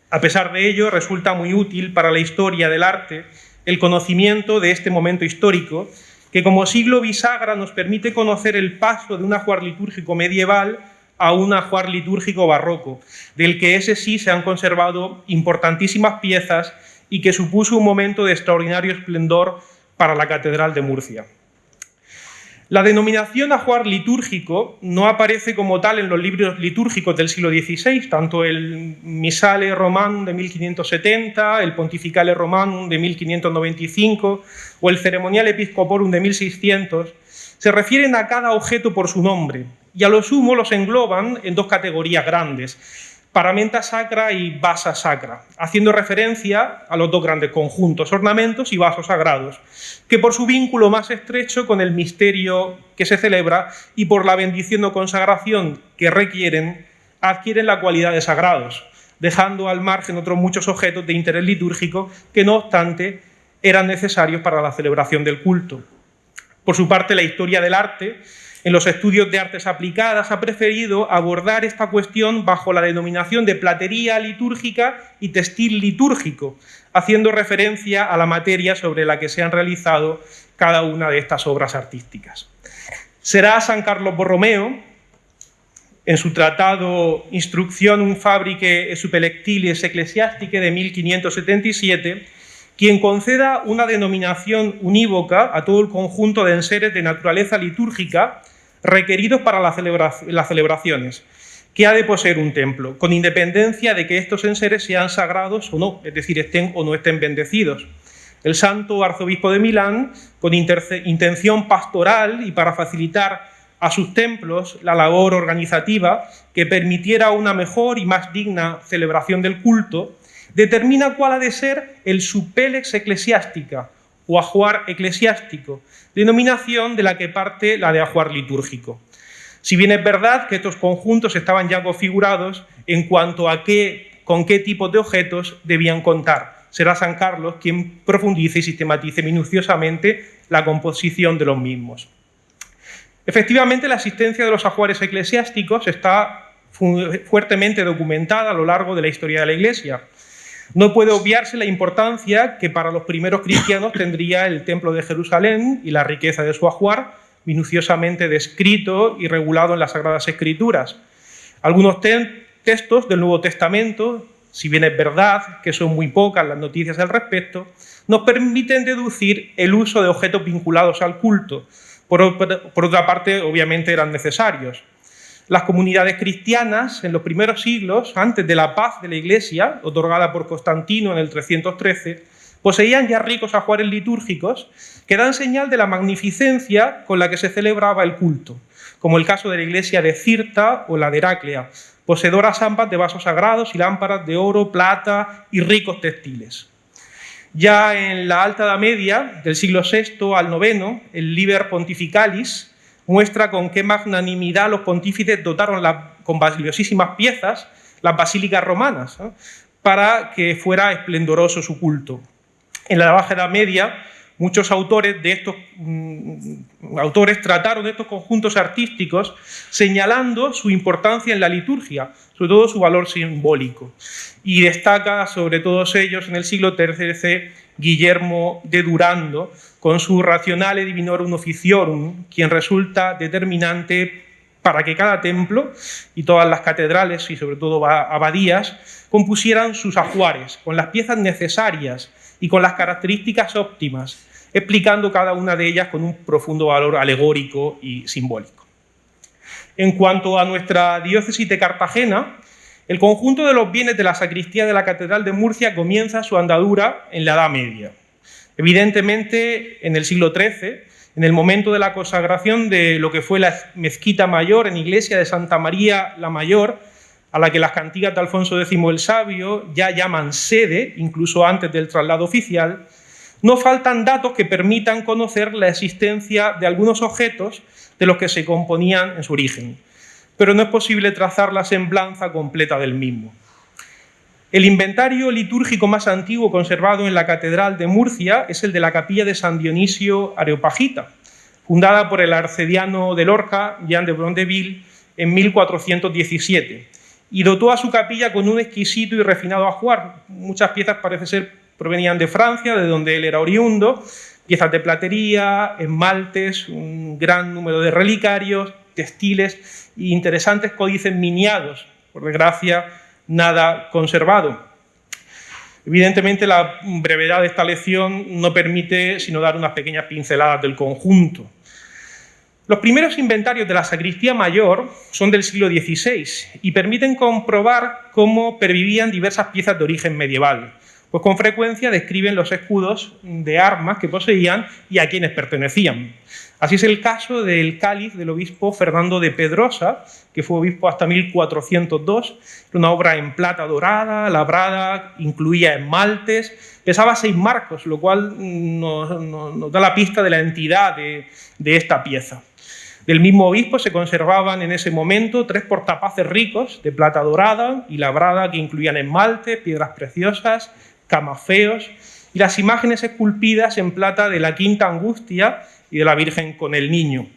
A pesar de ello, resulta muy útil para la historia del arte el conocimiento de este momento histórico, que como siglo bisagra nos permite conocer el paso de un ajuar litúrgico medieval a un ajuar litúrgico barroco, del que ese sí se han conservado importantísimas piezas y que supuso un momento de extraordinario esplendor para la Catedral de Murcia. La denominación ajuar litúrgico no aparece como tal en los libros litúrgicos del siglo XVI, tanto el Missale Romanum de 1570, el Pontificale Romanum de 1595 o el Ceremonial Episcoporum de 1600, se refieren a cada objeto por su nombre y a lo sumo los engloban en dos categorías grandes, paramenta sacra y basa sacra, haciendo referencia a los dos grandes conjuntos, ornamentos y vasos sagrados, que por su vínculo más estrecho con el misterio que se celebra y por la bendición o consagración que requieren, adquieren la cualidad de sagrados, dejando al margen otros muchos objetos de interés litúrgico que, no obstante, eran necesarios para la celebración del culto. Por su parte, la historia del arte, en los estudios de artes aplicadas, ha preferido abordar esta cuestión bajo la denominación de platería litúrgica y textil litúrgico, haciendo referencia a la materia sobre la que se han realizado cada una de estas obras artísticas. Será San Carlos Borromeo, en su tratado Instructionum Fabricae Supellectilis Ecclesiasticae de 1577, quien conceda una denominación unívoca a todo el conjunto de enseres de naturaleza litúrgica requeridos para las celebraciones, que ha de poseer un templo, con independencia de que estos enseres sean sagrados o no, es decir, estén o no estén bendecidos. El santo arzobispo de Milán, con intención pastoral y para facilitar a sus templos la labor organizativa que permitiera una mejor y más digna celebración del culto, determina cuál ha de ser el supelex ecclesiástica o ajuar eclesiástico, denominación de la que parte la de ajuar litúrgico. Si bien es verdad que estos conjuntos estaban ya configurados en cuanto a con qué tipos de objetos debían contar, será San Carlos quien profundice y sistematice minuciosamente la composición de los mismos. Efectivamente, la existencia de los ajuares eclesiásticos está fuertemente documentada a lo largo de la historia de la Iglesia. No puede obviarse la importancia que para los primeros cristianos tendría el Templo de Jerusalén y la riqueza de su ajuar, minuciosamente descrito y regulado en las Sagradas Escrituras. Algunos textos del Nuevo Testamento, si bien es verdad que son muy pocas las noticias al respecto, nos permiten deducir el uso de objetos vinculados al culto. Por otra parte, obviamente eran necesarios. Las comunidades cristianas en los primeros siglos, antes de la paz de la Iglesia, otorgada por Constantino en el 313, poseían ya ricos ajuares litúrgicos que dan señal de la magnificencia con la que se celebraba el culto, como el caso de la iglesia de Cirta o la de Heraclea, poseedoras ambas de vasos sagrados y lámparas de oro, plata y ricos textiles. Ya en la Alta Edad Media, del siglo VI al IX, el Liber Pontificalis muestra con qué magnanimidad los pontífices dotaron con valiosísimas piezas las basílicas romanas, ¿no?, para que fuera esplendoroso su culto. En la Baja Edad Media, muchos autores trataron de estos conjuntos artísticos señalando su importancia en la liturgia, sobre todo su valor simbólico. Y destaca sobre todos ellos en el siglo XIII Guillermo de Durando, con su Rationale Divinorum Officiorum, quien resulta determinante para que cada templo y todas las catedrales y sobre todo abadías compusieran sus ajuares con las piezas necesarias y con las características óptimas, explicando cada una de ellas con un profundo valor alegórico y simbólico. En cuanto a nuestra diócesis de Cartagena, el conjunto de los bienes de la sacristía de la Catedral de Murcia comienza su andadura en la Edad Media. Evidentemente, en el siglo XIII, en el momento de la consagración de lo que fue la mezquita mayor en iglesia de Santa María la Mayor, a la que las cantigas de Alfonso X el Sabio ya llaman sede, incluso antes del traslado oficial, no faltan datos que permitan conocer la existencia de algunos objetos de los que se componían en su origen, pero no es posible trazar la semblanza completa del mismo. El inventario litúrgico más antiguo conservado en la Catedral de Murcia es el de la capilla de San Dionisio Areopagita, fundada por el arcediano de Lorca, Jean de Brondeville, en 1417, y dotó a su capilla con un exquisito y refinado ajuar. Muchas piezas parece ser provenían de Francia, de donde él era oriundo, piezas de platería, esmaltes, un gran número de relicarios, textiles e interesantes códices miniados, por desgracia nada conservado. Evidentemente la brevedad de esta lección no permite sino dar unas pequeñas pinceladas del conjunto. Los primeros inventarios de la sacristía mayor son del siglo XVI y permiten comprobar cómo pervivían diversas piezas de origen medieval, pues con frecuencia describen los escudos de armas que poseían y a quienes pertenecían. Así es el caso del cáliz del obispo Fernando de Pedrosa, que fue obispo hasta 1402, una obra en plata dorada, labrada, incluía esmaltes, pesaba 6 marcos, lo cual nos da la pista de la entidad de esta pieza. Del mismo obispo se conservaban en ese momento 3 portapaces ricos de plata dorada y labrada que incluían esmalte, piedras preciosas, camafeos y las imágenes esculpidas en plata de la Quinta Angustia y de la Virgen con el Niño.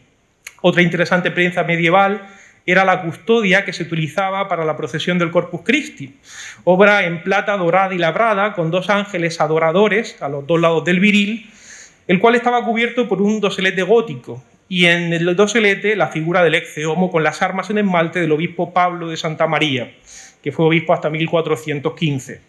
Otra interesante pieza medieval era la custodia que se utilizaba para la procesión del Corpus Christi, obra en plata dorada y labrada con 2 ángeles adoradores a los 2 lados del viril, el cual estaba cubierto por un doselete gótico y en el doselete la figura del ex homo con las armas en esmalte del obispo Pablo de Santa María, que fue obispo hasta 1415.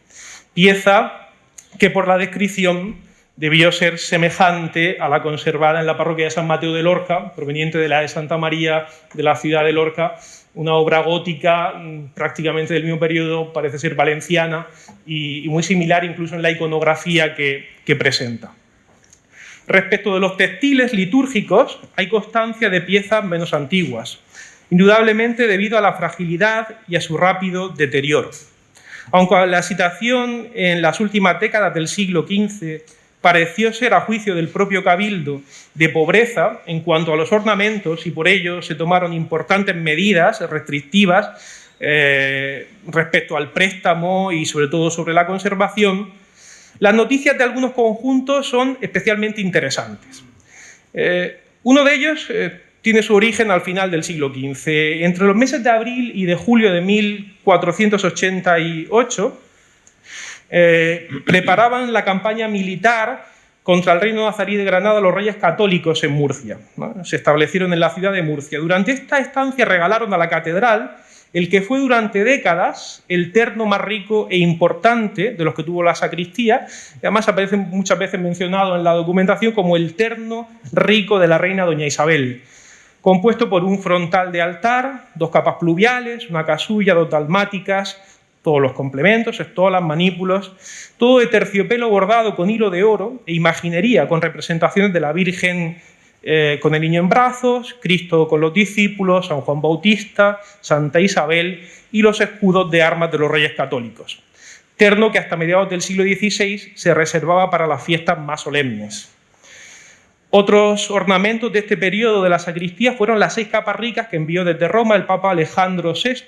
Pieza que por la descripción debió ser semejante a la conservada en la parroquia de San Mateo de Lorca, proveniente de la de Santa María de la ciudad de Lorca, una obra gótica prácticamente del mismo periodo, parece ser valenciana, y muy similar incluso en la iconografía que presenta. Respecto de los textiles litúrgicos, hay constancia de piezas menos antiguas, indudablemente debido a la fragilidad y a su rápido deterioro. Aunque la situación en las últimas décadas del siglo XV pareció ser, a juicio del propio Cabildo, de pobreza en cuanto a los ornamentos y por ello se tomaron importantes medidas restrictivas respecto al préstamo y sobre todo sobre la conservación, las noticias de algunos conjuntos son especialmente interesantes. Uno de ellos tiene su origen al final del siglo XV. Entre los meses de abril y de julio de 1488 preparaban la campaña militar contra el reino nazarí de Granada los reyes católicos en Murcia, ¿no? Se establecieron en la ciudad de Murcia. Durante esta estancia regalaron a la catedral el que fue durante décadas el terno más rico e importante de los que tuvo la sacristía, y además aparece muchas veces mencionado en la documentación como el terno rico de la reina doña Isabel, compuesto por un frontal de altar, 2 capas pluviales, una casulla, 2 dalmáticas, todos los complementos, estolas, manípulos, todo de terciopelo bordado con hilo de oro e imaginería con representaciones de la Virgen con el niño en brazos, Cristo con los discípulos, San Juan Bautista, Santa Isabel y los escudos de armas de los reyes católicos. Terno que hasta mediados del siglo XVI se reservaba para las fiestas más solemnes. Otros ornamentos de este periodo de la sacristía fueron las 6 capas ricas que envió desde Roma el Papa Alejandro VI,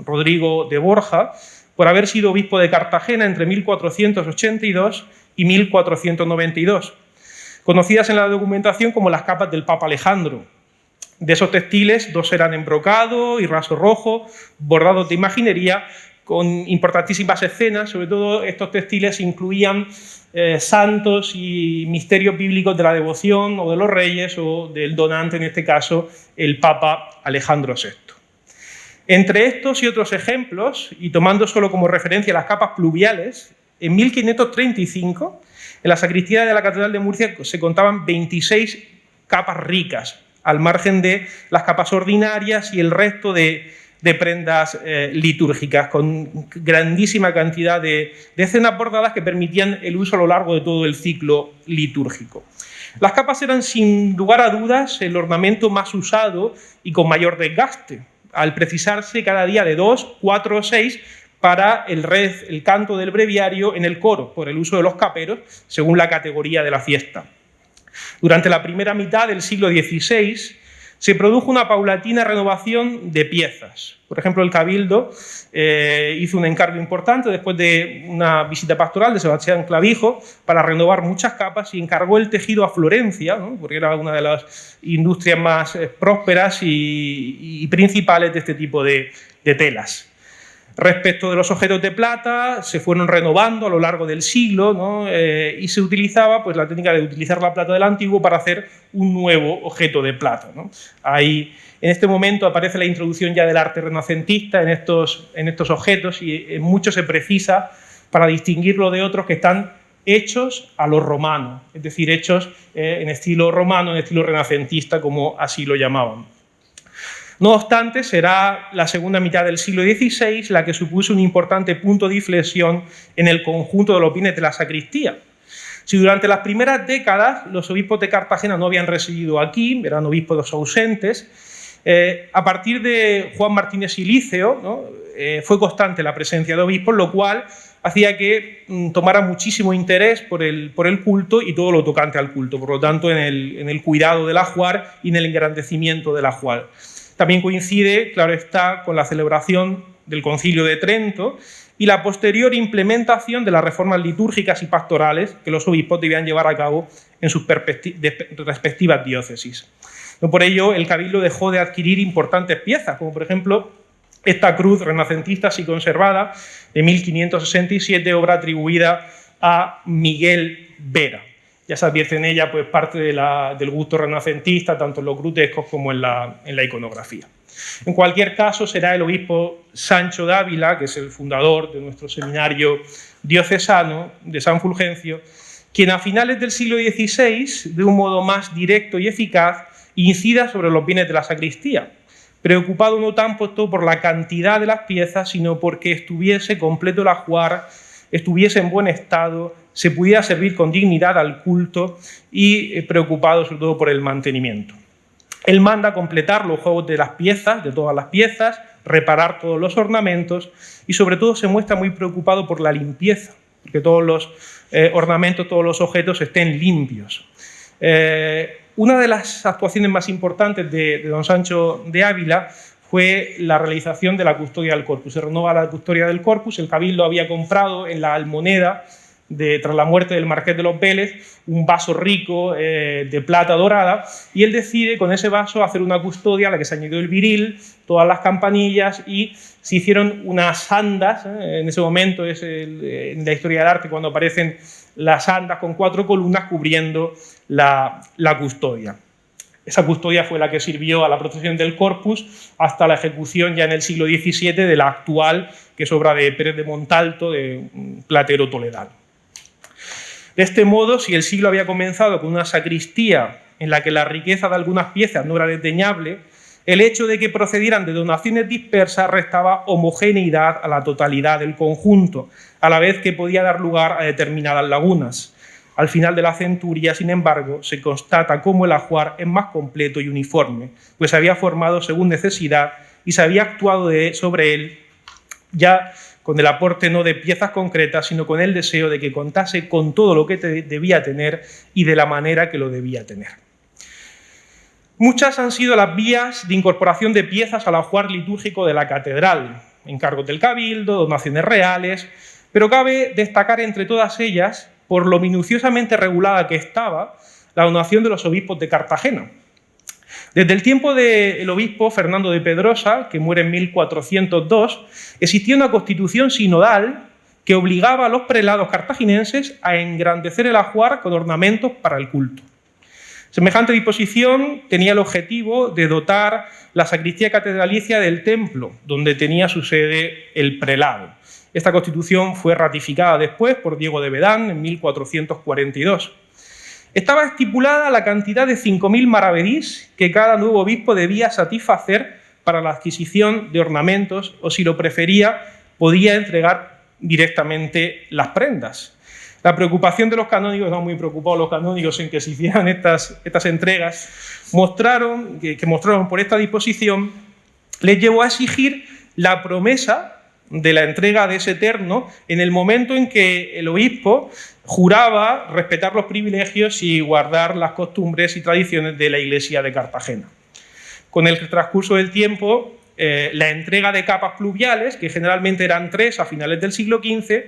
Rodrigo de Borja, por haber sido obispo de Cartagena entre 1482 y 1492, conocidas en la documentación como las capas del Papa Alejandro. De esos textiles, 2 eran en brocado y raso rojo, bordados de imaginería, con importantísimas escenas. Sobre todo estos textiles incluían santos y misterios bíblicos de la devoción o de los reyes o del donante, en este caso el Papa Alejandro VI. Entre estos y otros ejemplos, y tomando solo como referencia las capas pluviales, en 1535 en la sacristía de la Catedral de Murcia se contaban 26 capas ricas, al margen de las capas ordinarias y el resto de prendas litúrgicas, con grandísima cantidad de escenas bordadas que permitían el uso a lo largo de todo el ciclo litúrgico. Las capas eran, sin lugar a dudas, el ornamento más usado y con mayor desgaste, al precisarse cada día de 2, 4 o 6 para el canto del breviario en el coro, por el uso de los caperos, según la categoría de la fiesta. Durante la primera mitad del siglo XVI se produjo una paulatina renovación de piezas. Por ejemplo, el Cabildo hizo un encargo importante después de una visita pastoral de Sebastián Clavijo para renovar muchas capas y encargó el tejido a Florencia, ¿no? Porque era una de las industrias más prósperas y principales de este tipo de telas. Respecto de los objetos de plata, se fueron renovando a lo largo del siglo, ¿no? Y se utilizaba pues, la técnica de utilizar la plata del antiguo para hacer un nuevo objeto de plata, ¿no? Ahí, en este momento aparece la introducción ya del arte renacentista en estos objetos y mucho se precisa para distinguirlo de otros que están hechos a lo romano, es decir, hechos en estilo romano, en estilo renacentista, como así lo llamaban. No obstante, será la segunda mitad del siglo XVI la que supuso un importante punto de inflexión en el conjunto de los bienes de la sacristía. Si durante las primeras décadas los obispos de Cartagena no habían residido aquí, eran obispos ausentes, a partir de Juan Martínez Silíceo, ¿no? Fue constante la presencia de obispos, lo cual hacía que tomara muchísimo interés por el culto y todo lo tocante al culto, por lo tanto en el cuidado del ajuar y en el engrandecimiento del ajuar. También coincide, claro está, con la celebración del Concilio de Trento y la posterior implementación de las reformas litúrgicas y pastorales que los obispos debían llevar a cabo en sus respectivas diócesis. Por ello, el cabildo dejó de adquirir importantes piezas, como por ejemplo esta cruz renacentista así conservada de 1567, obra atribuida a Miguel Vera. Ya se advierte en ella pues, parte del gusto renacentista, tanto en los grutescos como en la iconografía. En cualquier caso, será el obispo Sancho de Ávila, que es el fundador de nuestro seminario diocesano de San Fulgencio, quien a finales del siglo XVI, de un modo más directo y eficaz, incida sobre los bienes de la sacristía, preocupado no tanto por la cantidad de las piezas, sino porque estuviese completo el ajuar, estuviese en buen estado, se pudiera servir con dignidad al culto y preocupado sobre todo por el mantenimiento. Él manda completar los juegos de las piezas, de todas las piezas, reparar todos los ornamentos y sobre todo se muestra muy preocupado por la limpieza, que todos los ornamentos, todos los objetos estén limpios. Una de las actuaciones más importantes de don Sancho de Ávila fue la realización de la custodia del corpus. Se renova la custodia del corpus, el cabildo había comprado en la Almoneda, tras la muerte del marqués de los Vélez, un vaso rico de plata dorada, y él decide con ese vaso hacer una custodia a la que se añadió el viril, todas las campanillas, y se hicieron unas andas, en ese momento es en la historia del arte cuando aparecen las andas con 4 columnas cubriendo la custodia. Esa custodia fue la que sirvió a la protección del corpus hasta la ejecución ya en el siglo XVII de la actual, que es obra de Pérez de Montalto, de un platero toledano. De este modo, si el siglo había comenzado con una sacristía en la que la riqueza de algunas piezas no era desdeñable, el hecho de que procedieran de donaciones dispersas restaba homogeneidad a la totalidad del conjunto, a la vez que podía dar lugar a determinadas lagunas. Al final de la centuria, sin embargo, se constata cómo el ajuar es más completo y uniforme, pues se había formado según necesidad y se había actuado sobre él ya con el aporte no de piezas concretas, sino con el deseo de que contase con todo lo que debía tener y de la manera que lo debía tener. Muchas han sido las vías de incorporación de piezas al ajuar litúrgico de la catedral, encargos del cabildo, donaciones reales, pero cabe destacar entre todas ellas, por lo minuciosamente regulada que estaba, la donación de los obispos de Cartagena. Desde el tiempo del obispo Fernando de Pedrosa, que muere en 1402, existía una constitución sinodal que obligaba a los prelados cartaginenses a engrandecer el ajuar con ornamentos para el culto. Semejante disposición tenía el objetivo de dotar la sacristía catedralicia del templo, donde tenía su sede el prelado. Esta constitución fue ratificada después por Diego de Bedán en 1442. Estaba estipulada la cantidad de 5.000 maravedís que cada nuevo obispo debía satisfacer para la adquisición de ornamentos o, si lo prefería, podía entregar directamente las prendas. La preocupación de los canónigos, no muy preocupados los canónigos en que se hicieran estas entregas, mostraron por esta disposición, les llevó a exigir la promesa de la entrega de ese terno en el momento en que el obispo juraba respetar los privilegios y guardar las costumbres y tradiciones de la Iglesia de Cartagena. Con el transcurso del tiempo, la entrega de capas pluviales, que generalmente eran 3 a finales del siglo XV,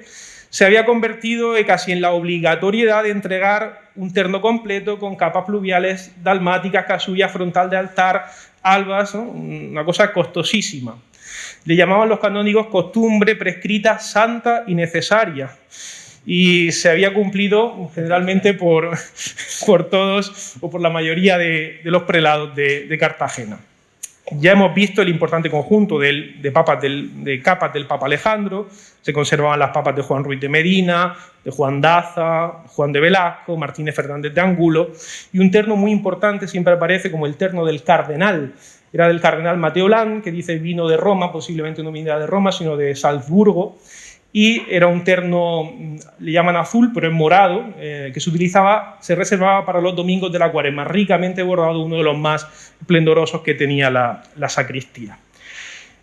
se había convertido casi en la obligatoriedad de entregar un terno completo con capas pluviales, dalmáticas, casullas, frontal de altar, albas, ¿no? Una cosa costosísima. Le llamaban los canónigos costumbre prescrita, santa y necesaria. Y se había cumplido generalmente por todos o por la mayoría de los prelados de Cartagena. Ya hemos visto el importante conjunto de capas del Papa Alejandro. Se conservaban las papas de Juan Ruiz de Medina, de Juan Daza, Juan de Velasco, Martínez Fernández de Angulo, y un terno muy importante siempre aparece como el terno del cardenal. Era del cardenal Mateo Lan, que dice vino de Roma, posiblemente no viniera de Roma, sino de Salzburgo, y era un terno, le llaman azul, pero es morado, que se reservaba para los domingos de la Cuaresma, ricamente bordado, uno de los más esplendorosos que tenía la sacristía.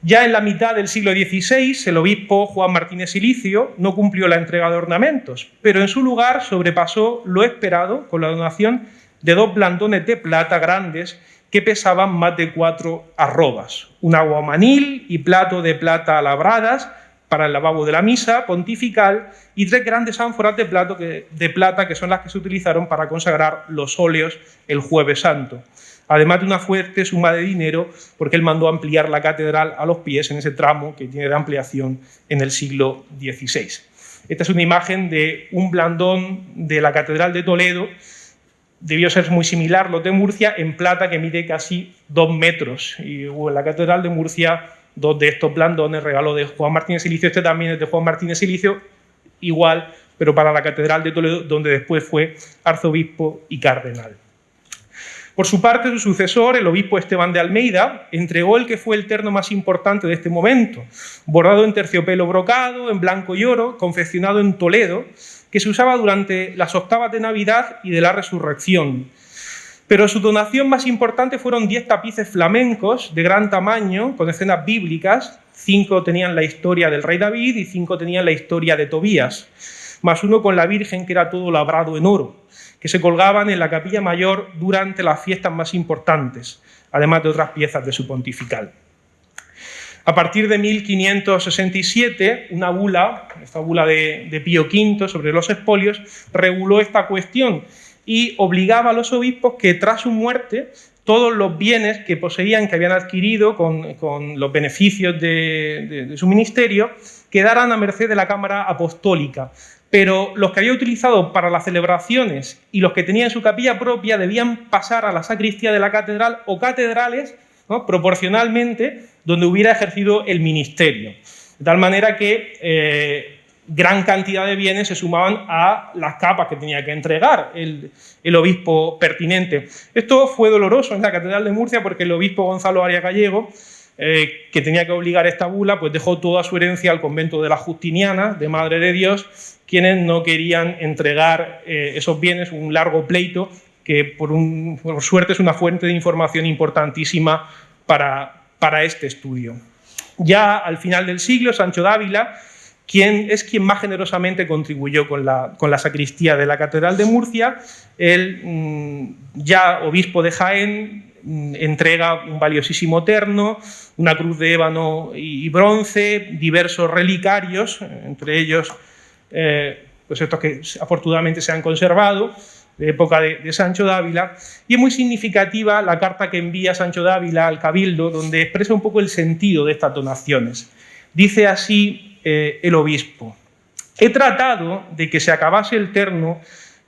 Ya en la mitad del siglo XVI, el obispo Juan Martínez Silicio no cumplió la entrega de ornamentos, pero en su lugar sobrepasó lo esperado con la donación de 2 blandones de plata grandes que pesaban más de 4 arrobas, un aguamanil y plato de plata labradas para el lavabo de la misa pontifical y 3 grandes ánforas de plata que son las que se utilizaron para consagrar los óleos el Jueves Santo, además de una fuerte suma de dinero porque él mandó ampliar la catedral a los pies en ese tramo que tiene de ampliación en el siglo XVI. Esta es una imagen de un blandón de la catedral de Toledo, debió ser muy similar los de Murcia, en plata que mide casi 2 metros, y hubo en la catedral de Murcia 2 de estos blandones, regalo de Juan Martínez Silicio. Este también es de Juan Martínez Silicio, igual, pero para la catedral de Toledo, donde después fue arzobispo y cardenal. Por su parte, su sucesor, el obispo Esteban de Almeida, entregó el que fue el terno más importante de este momento, bordado en terciopelo brocado, en blanco y oro, confeccionado en Toledo, que se usaba durante las octavas de Navidad y de la Resurrección. Pero su donación más importante fueron 10 tapices flamencos de gran tamaño, con escenas bíblicas. 5 tenían la historia del rey David y 5 tenían la historia de Tobías, más uno con la Virgen, que era todo labrado en oro, que se colgaban en la capilla mayor durante las fiestas más importantes, además de otras piezas de su pontifical. A partir de 1567, una bula, esta bula de Pío V sobre los expolios, reguló esta cuestión y obligaba a los obispos que tras su muerte todos los bienes que poseían, que habían adquirido con los beneficios de su ministerio, quedaran a merced de la Cámara Apostólica. Pero los que había utilizado para las celebraciones y los que tenían en su capilla propia debían pasar a la sacristía de la catedral o catedrales, ¿no?, proporcionalmente, donde hubiera ejercido el ministerio. De tal manera que gran cantidad de bienes se sumaban a las capas que tenía que entregar el obispo pertinente. Esto fue doloroso en la Catedral de Murcia porque el obispo Gonzalo Arias Gallego, que tenía que obligar esta bula, pues dejó toda su herencia al convento de las Justinianas, de Madre de Dios, quienes no querían entregar esos bienes, un largo pleito que por suerte es una fuente de información importantísima para este estudio. Ya al final del siglo, Sancho Dávila, quien más generosamente contribuyó con la sacristía de la Catedral de Murcia. Él, ya obispo de Jaén, entrega un valiosísimo terno, una cruz de ébano y bronce, diversos relicarios, entre ellos pues estos que afortunadamente se han conservado, de época de Sancho Dávila, y es muy significativa la carta que envía Sancho Dávila al Cabildo, donde expresa un poco el sentido de estas donaciones. Dice así el obispo: he tratado de que se acabase el terno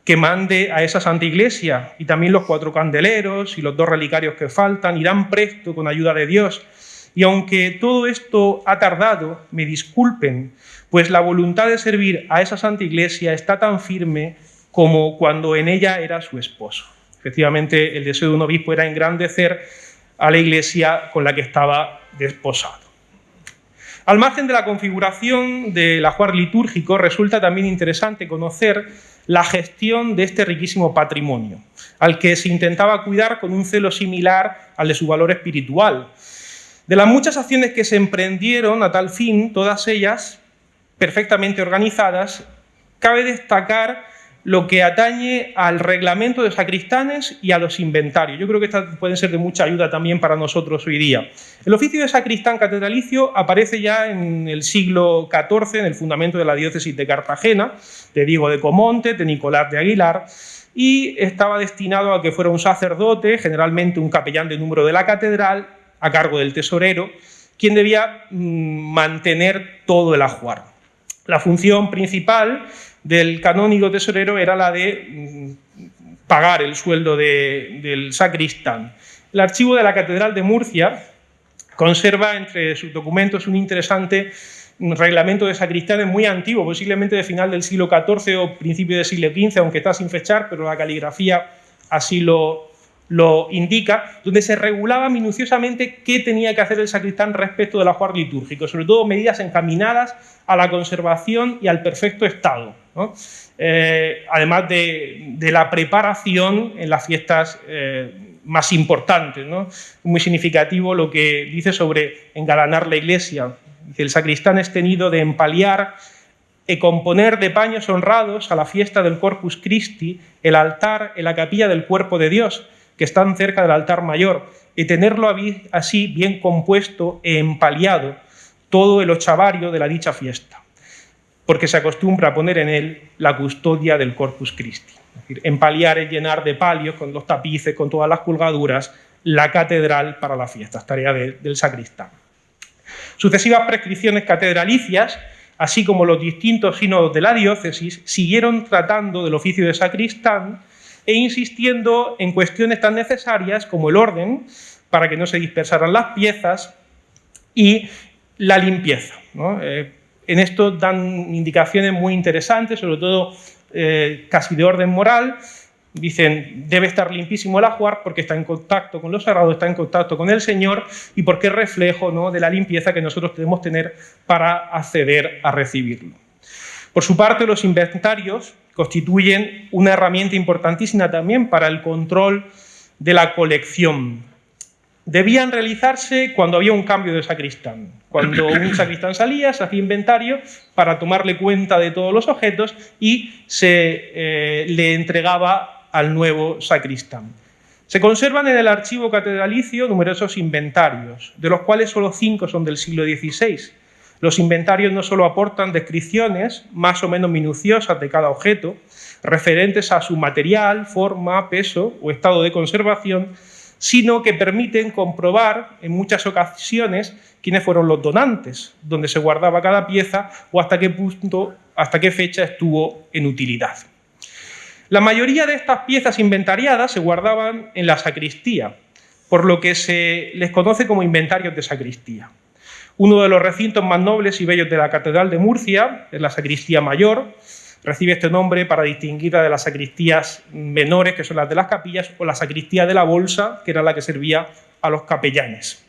que mande a esa santa iglesia, y también los 4 candeleros y los 2 relicarios que faltan irán presto con ayuda de Dios, y aunque todo esto ha tardado, me disculpen, pues la voluntad de servir a esa santa iglesia está tan firme como cuando en ella era su esposo. Efectivamente, el deseo de un obispo era engrandecer a la iglesia con la que estaba desposado. Al margen de la configuración del ajuar litúrgico, resulta también interesante conocer la gestión de este riquísimo patrimonio, al que se intentaba cuidar con un celo similar al de su valor espiritual. De las muchas acciones que se emprendieron a tal fin, todas ellas perfectamente organizadas, cabe destacar lo que atañe al reglamento de sacristanes y a los inventarios. Yo creo que estas pueden ser de mucha ayuda también para nosotros hoy día. El oficio de sacristán catedralicio aparece ya en el siglo XIV, en el fundamento de la diócesis de Cartagena, de Diego de Comonte, de Nicolás de Aguilar, y estaba destinado a que fuera un sacerdote, generalmente un capellán de número de la catedral, a cargo del tesorero, quien debía mantener todo el ajuar. La función principal del canónigo tesorero era la de pagar el sueldo del sacristán. El archivo de la Catedral de Murcia conserva entre sus documentos un interesante reglamento de sacristanes muy antiguo, posiblemente de final del siglo XIV o principio del siglo XV, aunque está sin fechar, pero la caligrafía así lo indica, donde se regulaba minuciosamente qué tenía que hacer el sacristán respecto del ajuar litúrgico, sobre todo medidas encaminadas a la conservación y al perfecto estado, ¿no? Además de la preparación en las fiestas más importantes, ¿no? Muy significativo lo que dice sobre engalanar la iglesia. Dice: el sacristán es tenido de empaliar e componer de paños honrados a la fiesta del Corpus Christi el altar en la capilla del cuerpo de Dios, que están cerca del altar mayor, y tenerlo así bien compuesto e empaliado todo el ochavario de la dicha fiesta, porque se acostumbra a poner en él la custodia del Corpus Christi. Es decir, empaliar es llenar de palios, con los tapices, con todas las colgaduras, la catedral para la fiesta, es tarea del sacristán. Sucesivas prescripciones catedralicias, así como los distintos sínodos de la diócesis, siguieron tratando del oficio de sacristán e insistiendo en cuestiones tan necesarias como el orden, para que no se dispersaran las piezas, y la limpieza, ¿no? En esto dan indicaciones muy interesantes, sobre todo casi de orden moral. Dicen: debe estar limpísimo el ajuar porque está en contacto con lo sagrado, está en contacto con el Señor, y porque es reflejo, ¿no?, de la limpieza que nosotros debemos tener para acceder a recibirlo. Por su parte, los inventarios constituyen una herramienta importantísima también para el control de la colección. Debían realizarse cuando había un cambio de sacristán. Cuando un sacristán salía, se hacía inventario para tomarle cuenta de todos los objetos y se le entregaba al nuevo sacristán. Se conservan en el archivo catedralicio numerosos inventarios, de los cuales solo 5 son del siglo XVI. Los inventarios no solo aportan descripciones más o menos minuciosas de cada objeto, referentes a su material, forma, peso o estado de conservación, sino que permiten comprobar en muchas ocasiones quiénes fueron los donantes, dónde se guardaba cada pieza o hasta qué punto, hasta qué fecha estuvo en utilidad. La mayoría de estas piezas inventariadas se guardaban en la sacristía, por lo que se les conoce como inventarios de sacristía. Uno de los recintos más nobles y bellos de la Catedral de Murcia es la sacristía mayor. Recibe este nombre para distinguirla de las sacristías menores, que son las de las capillas, o la sacristía de la bolsa, que era la que servía a los capellanes.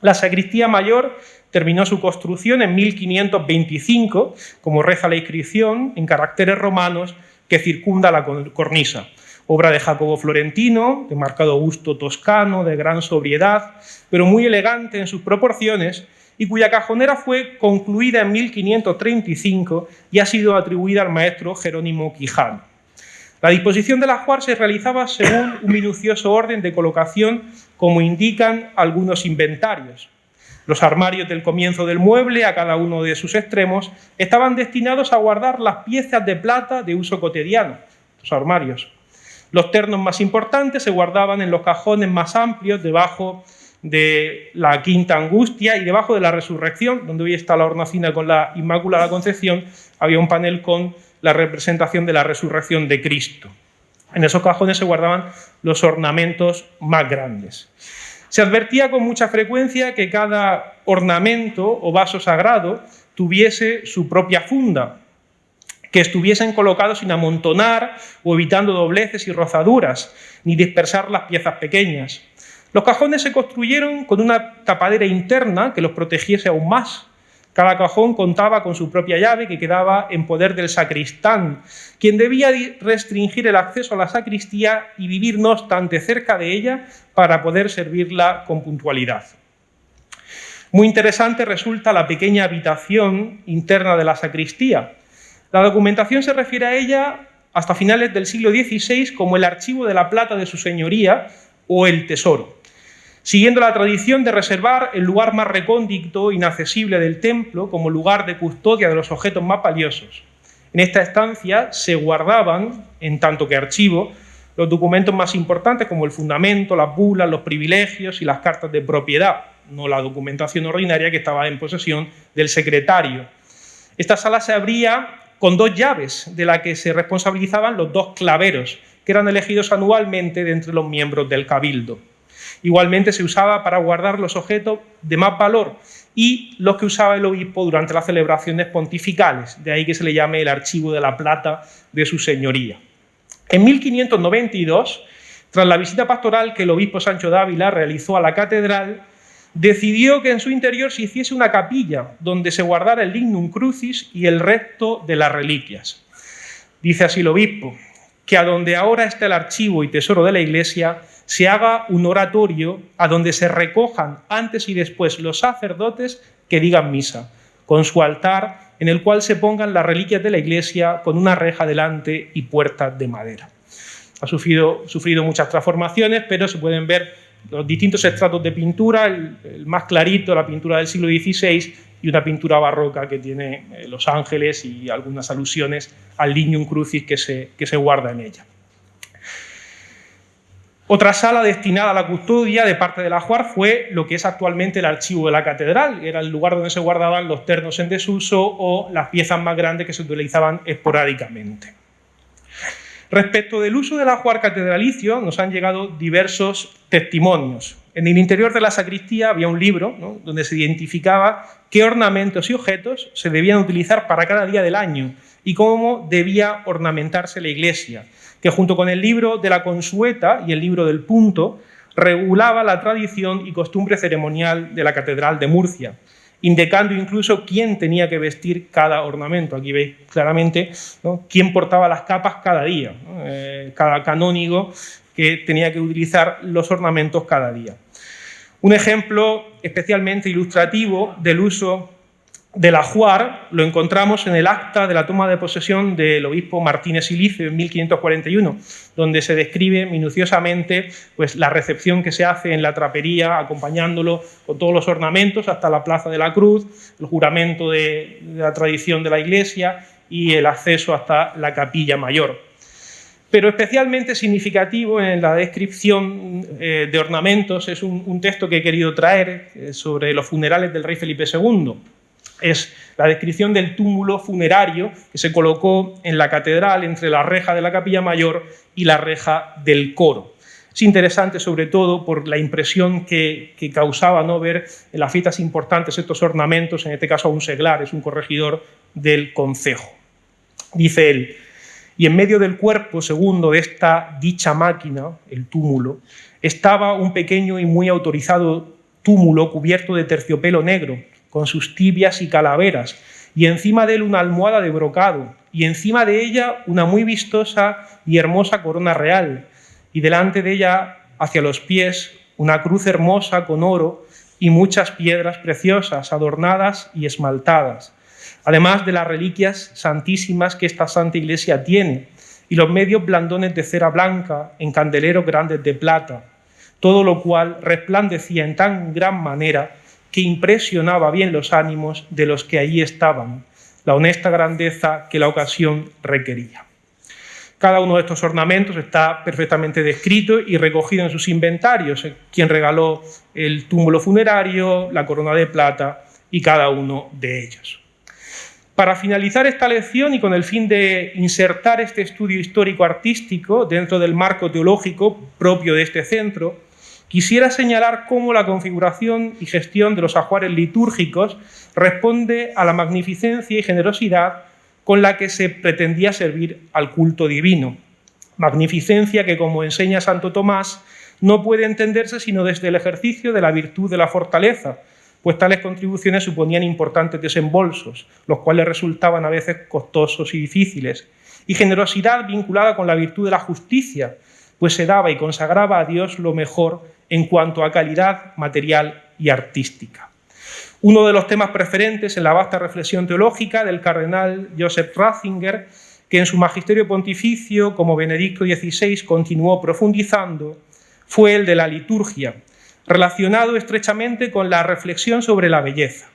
La sacristía mayor terminó su construcción en 1525, como reza la inscripción, en caracteres romanos que circunda la cornisa. Obra de Jacobo Florentino, de marcado gusto toscano, de gran sobriedad, pero muy elegante en sus proporciones, y cuya cajonera fue concluida en 1535 y ha sido atribuida al maestro Jerónimo Quijano. La disposición del ajuar se realizaba según un minucioso orden de colocación, como indican algunos inventarios. Los armarios del comienzo del mueble, a cada uno de sus extremos, estaban destinados a guardar las piezas de plata de uso cotidiano, los armarios. Los ternos más importantes se guardaban en los cajones más amplios, debajo de la Quinta Angustia y debajo de la Resurrección, donde hoy está la hornacina con la Inmaculada Concepción, había un panel con la representación de la resurrección de Cristo. En esos cajones se guardaban los ornamentos más grandes. Se advertía con mucha frecuencia que cada ornamento o vaso sagrado tuviese su propia funda, que estuviesen colocados sin amontonar o evitando dobleces y rozaduras, ni dispersar las piezas pequeñas. Los cajones se construyeron con una tapadera interna que los protegiese aún más. Cada cajón contaba con su propia llave que quedaba en poder del sacristán, quien debía restringir el acceso a la sacristía y vivir, no obstante, cerca de ella para poder servirla con puntualidad. Muy interesante resulta la pequeña habitación interna de la sacristía. La documentación se refiere a ella hasta finales del siglo XVI como el archivo de la plata de su señoría o el tesoro, siguiendo la tradición de reservar el lugar más recóndito e inaccesible del templo como lugar de custodia de los objetos más valiosos. En esta estancia se guardaban, en tanto que archivo, los documentos más importantes como el fundamento, las bulas, los privilegios y las cartas de propiedad. no la documentación ordinaria que estaba en posesión del secretario. Esta sala se abría con 2 llaves, de la que se responsabilizaban los 2 claveros, que eran elegidos anualmente de entre los miembros del cabildo. Igualmente se usaba para guardar los objetos de más valor y los que usaba el obispo durante las celebraciones pontificales, de ahí que se le llame el archivo de la plata de su señoría. En 1592, tras la visita pastoral que el obispo Sancho Dávila realizó a la catedral, decidió que en su interior se hiciese una capilla donde se guardara el Lignum Crucis y el resto de las reliquias. Dice así el obispo: que a donde ahora está el archivo y tesoro de la Iglesia se haga un oratorio a donde se recojan antes y después los sacerdotes que digan misa, con su altar en el cual se pongan las reliquias de la Iglesia con una reja delante y puertas de madera. Ha sufrido muchas transformaciones, pero se pueden ver los distintos estratos de pintura, el más clarito, la pintura del siglo XVI, y una pintura barroca que tiene los ángeles y algunas alusiones al Lignum Crucis que se guarda en ella. Otra sala destinada a la custodia de parte del ajuar fue lo que es actualmente el archivo de la catedral. Era el lugar donde se guardaban los ternos en desuso o las piezas más grandes que se utilizaban esporádicamente. Respecto del uso del ajuar catedralicio, nos han llegado diversos testimonios. En el interior de la sacristía había un libro, ¿no?, donde se identificaba qué ornamentos y objetos se debían utilizar para cada día del año y cómo debía ornamentarse la iglesia, que junto con el libro de la Consueta y el libro del Punto regulaba la tradición y costumbre ceremonial de la Catedral de Murcia, indicando incluso quién tenía que vestir cada ornamento. Aquí veis claramente, ¿no?, quién portaba las capas cada día, ¿no? Cada canónigo que tenía que utilizar los ornamentos cada día. Un ejemplo especialmente ilustrativo del uso del ajuar lo encontramos en el acta de la toma de posesión del obispo Martínez Silicio en 1541, donde se describe minuciosamente pues, la recepción que se hace en la trapería, acompañándolo con todos los ornamentos hasta la Plaza de la Cruz, el juramento de la tradición de la Iglesia y el acceso hasta la capilla mayor. Pero especialmente significativo en la descripción de ornamentos es un texto que he querido traer sobre los funerales del rey Felipe II. Es la descripción del túmulo funerario que se colocó en la catedral entre la reja de la capilla mayor y la reja del coro. Es interesante sobre todo por la impresión que causaba, ¿no?, ver en las fiestas importantes estos ornamentos, en este caso a un seglar, es un corregidor del concejo. Dice él: y en medio del cuerpo segundo de esta dicha máquina, el túmulo, estaba un pequeño y muy autorizado túmulo cubierto de terciopelo negro, con sus tibias y calaveras, y encima de él una almohada de brocado, y encima de ella una muy vistosa y hermosa corona real, y delante de ella, hacia los pies, una cruz hermosa con oro y muchas piedras preciosas, adornadas y esmaltadas, además de las reliquias santísimas que esta santa iglesia tiene, y los medios blandones de cera blanca en candeleros grandes de plata, todo lo cual resplandecía en tan gran manera que impresionaba bien los ánimos de los que allí estaban, la honesta grandeza que la ocasión requería. Cada uno de estos ornamentos está perfectamente descrito y recogido en sus inventarios, quien regaló el túmulo funerario, la corona de plata y cada uno de ellos. Para finalizar esta lección y con el fin de insertar este estudio histórico-artístico dentro del marco teológico propio de este centro, quisiera señalar cómo la configuración y gestión de los ajuares litúrgicos responde a la magnificencia y generosidad con la que se pretendía servir al culto divino. Magnificencia que, como enseña Santo Tomás, no puede entenderse sino desde el ejercicio de la virtud de la fortaleza, pues tales contribuciones suponían importantes desembolsos, los cuales resultaban a veces costosos y difíciles, y generosidad vinculada con la virtud de la justicia, pues se daba y consagraba a Dios lo mejor en cuanto a calidad material y artística. Uno de los temas preferentes en la vasta reflexión teológica del cardenal Joseph Ratzinger, que en su magisterio pontificio como Benedicto XVI continuó profundizando, fue el de la liturgia, relacionado estrechamente con la reflexión sobre la belleza.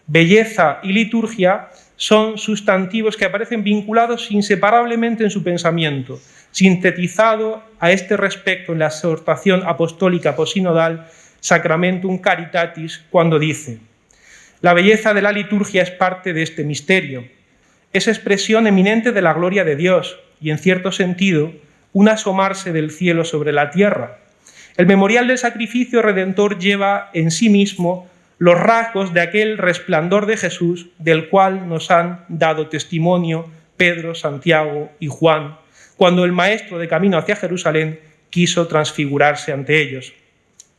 Belleza y liturgia son sustantivos que aparecen vinculados inseparablemente en su pensamiento, sintetizado a este respecto en la exhortación apostólica posinodal Sacramentum Caritatis, cuando dice: la belleza de la liturgia es parte de este misterio. Es expresión eminente de la gloria de Dios y, en cierto sentido, un asomarse del cielo sobre la tierra. El memorial del sacrificio redentor lleva en sí mismo los rasgos de aquel resplandor de Jesús del cual nos han dado testimonio Pedro, Santiago y Juan, cuando el Maestro de camino hacia Jerusalén quiso transfigurarse ante ellos.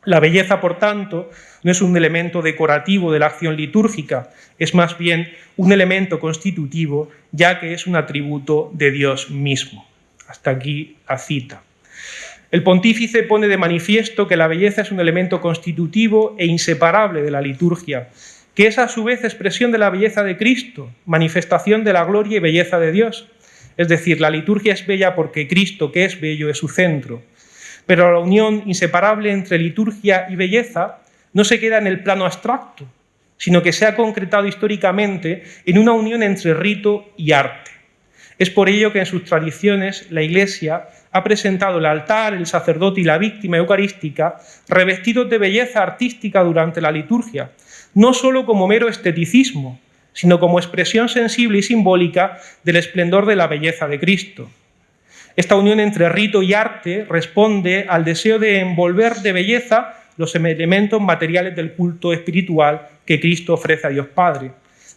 La belleza, por tanto, no es un elemento decorativo de la acción litúrgica, es más bien un elemento constitutivo, ya que es un atributo de Dios mismo. Hasta aquí la cita. El pontífice pone de manifiesto que la belleza es un elemento constitutivo e inseparable de la liturgia, que es a su vez expresión de la belleza de Cristo, manifestación de la gloria y belleza de Dios. Es decir, la liturgia es bella porque Cristo, que es bello, es su centro. Pero la unión inseparable entre liturgia y belleza no se queda en el plano abstracto, sino que se ha concretado históricamente en una unión entre rito y arte. Es por ello que en sus tradiciones la Iglesia ha presentado el altar, el sacerdote y la víctima eucarística revestidos de belleza artística durante la liturgia, no solo como mero esteticismo, sino como expresión sensible y simbólica del esplendor de la belleza de Cristo. Esta unión entre rito y arte responde al deseo de envolver de belleza los elementos materiales del culto espiritual que Cristo ofrece a Dios Padre,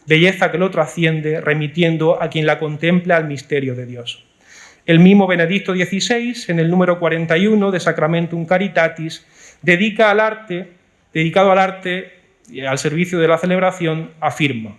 belleza que lo trasciende, remitiendo a quien la contempla al misterio de Dios. El mismo Benedicto XVI, en el número 41 de Sacramentum Caritatis, dedicado al arte y al servicio de la celebración, afirma: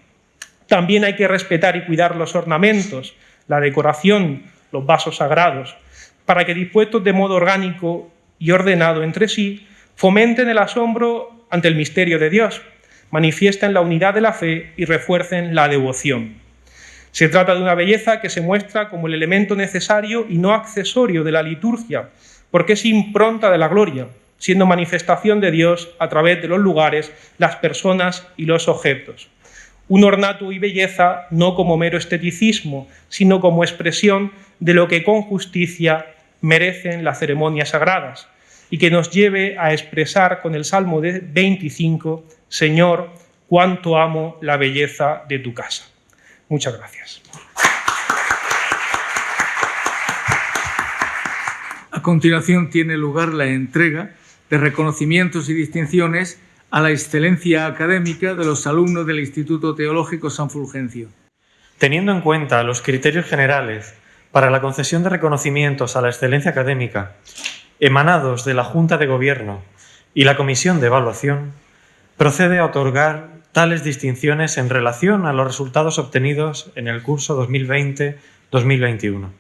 también hay que respetar y cuidar los ornamentos, la decoración, los vasos sagrados, para que, dispuestos de modo orgánico y ordenado entre sí, fomenten el asombro ante el misterio de Dios, manifiesten la unidad de la fe y refuercen la devoción. Se trata de una belleza que se muestra como el elemento necesario y no accesorio de la liturgia, porque es impronta de la gloria, siendo manifestación de Dios a través de los lugares, las personas y los objetos. Un ornato y belleza no como mero esteticismo, sino como expresión de lo que con justicia merecen las ceremonias sagradas, y que nos lleve a expresar con el Salmo 25, Señor, cuánto amo la belleza de tu casa. Muchas gracias. A continuación tiene lugar la entrega de reconocimientos y distinciones a la excelencia académica de los alumnos del Instituto Teológico San Fulgencio. Teniendo en cuenta los criterios generales para la concesión de reconocimientos a la excelencia académica emanados de la Junta de Gobierno y la Comisión de Evaluación, procede a otorgar tales distinciones en relación a los resultados obtenidos en el curso 2020-2021.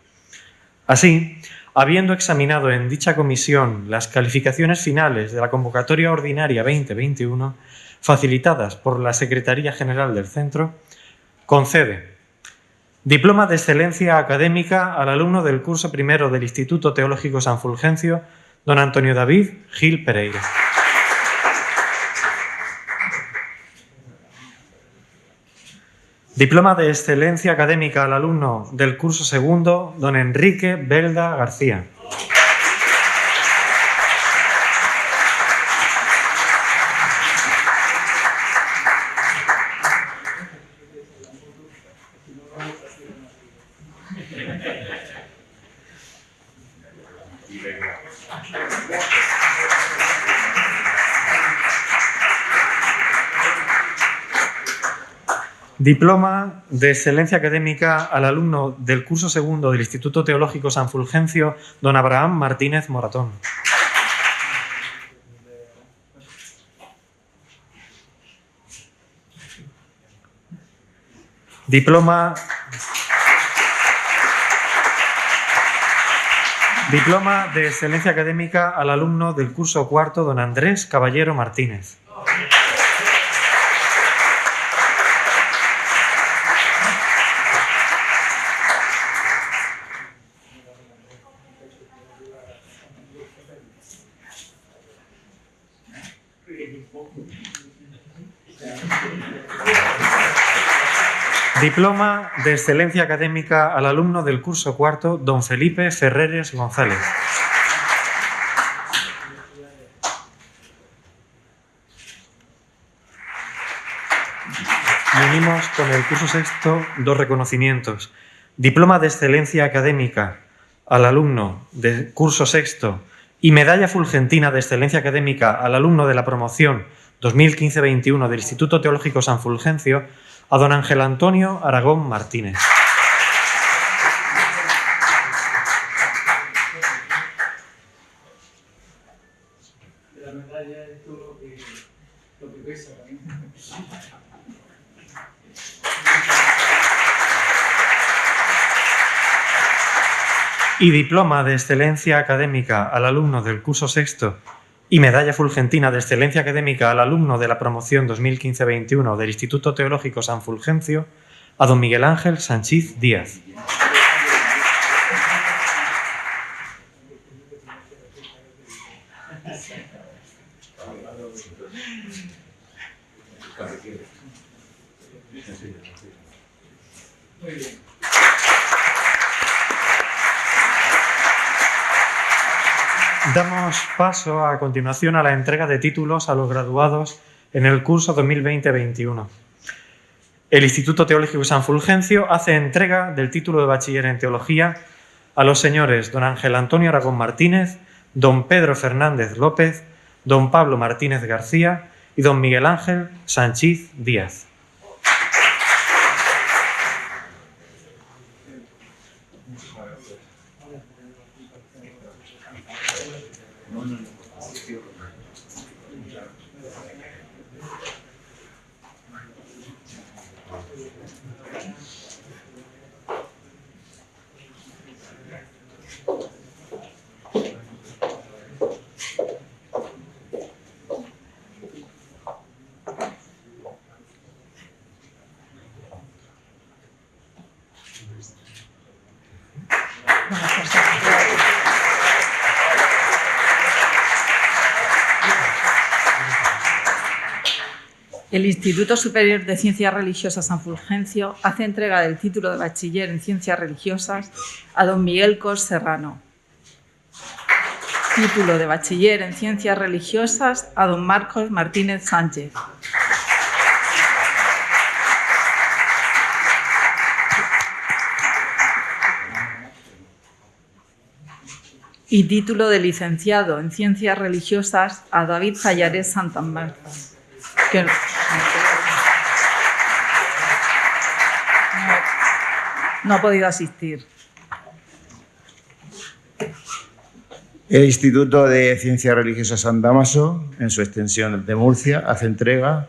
Así, habiendo examinado en dicha comisión las calificaciones finales de la convocatoria ordinaria 2021, facilitadas por la Secretaría General del Centro, concede diploma de excelencia académica al alumno del curso primero del Instituto Teológico San Fulgencio, don Antonio David Gil Pereira. Diploma de excelencia académica al alumno del curso segundo, don Enrique Belda García. Diploma de excelencia académica al alumno del curso segundo del Instituto Teológico San Fulgencio, don Abraham Martínez Moratón. Diploma de excelencia académica al alumno del curso cuarto, don Andrés Caballero Martínez. Diploma de excelencia académica al alumno del curso cuarto, don Felipe Ferreres González. con el curso sexto 2 reconocimientos. Diploma de excelencia académica al alumno del curso sexto y medalla fulgentina de excelencia académica al alumno de la promoción 2015-21 del Instituto Teológico San Fulgencio, a don Ángel Antonio Aragón Martínez. Y diploma de excelencia académica al alumno del curso sexto y medalla fulgentina de excelencia académica al alumno de la promoción 2015-21 del Instituto Teológico San Fulgencio, a don Miguel Ángel Sánchez Díaz. Muy bien. Damos paso a continuación a la entrega de títulos a los graduados en el curso 2020-21. El Instituto Teológico San Fulgencio hace entrega del título de bachiller en Teología a los señores don Ángel Antonio Aragón Martínez, don Pedro Fernández López, don Pablo Martínez García y don Miguel Ángel Sánchez Díaz. El Instituto Superior de Ciencias Religiosas San Fulgencio hace entrega del título de bachiller en Ciencias Religiosas a don Miguel Cos Serrano. Título de bachiller en Ciencias Religiosas a don Marcos Martínez Sánchez. Y título de licenciado en Ciencias Religiosas a David Sayares Santa Marta. No ha podido asistir. El Instituto de Ciencias Religiosas San Dámaso, en su extensión de Murcia, hace entrega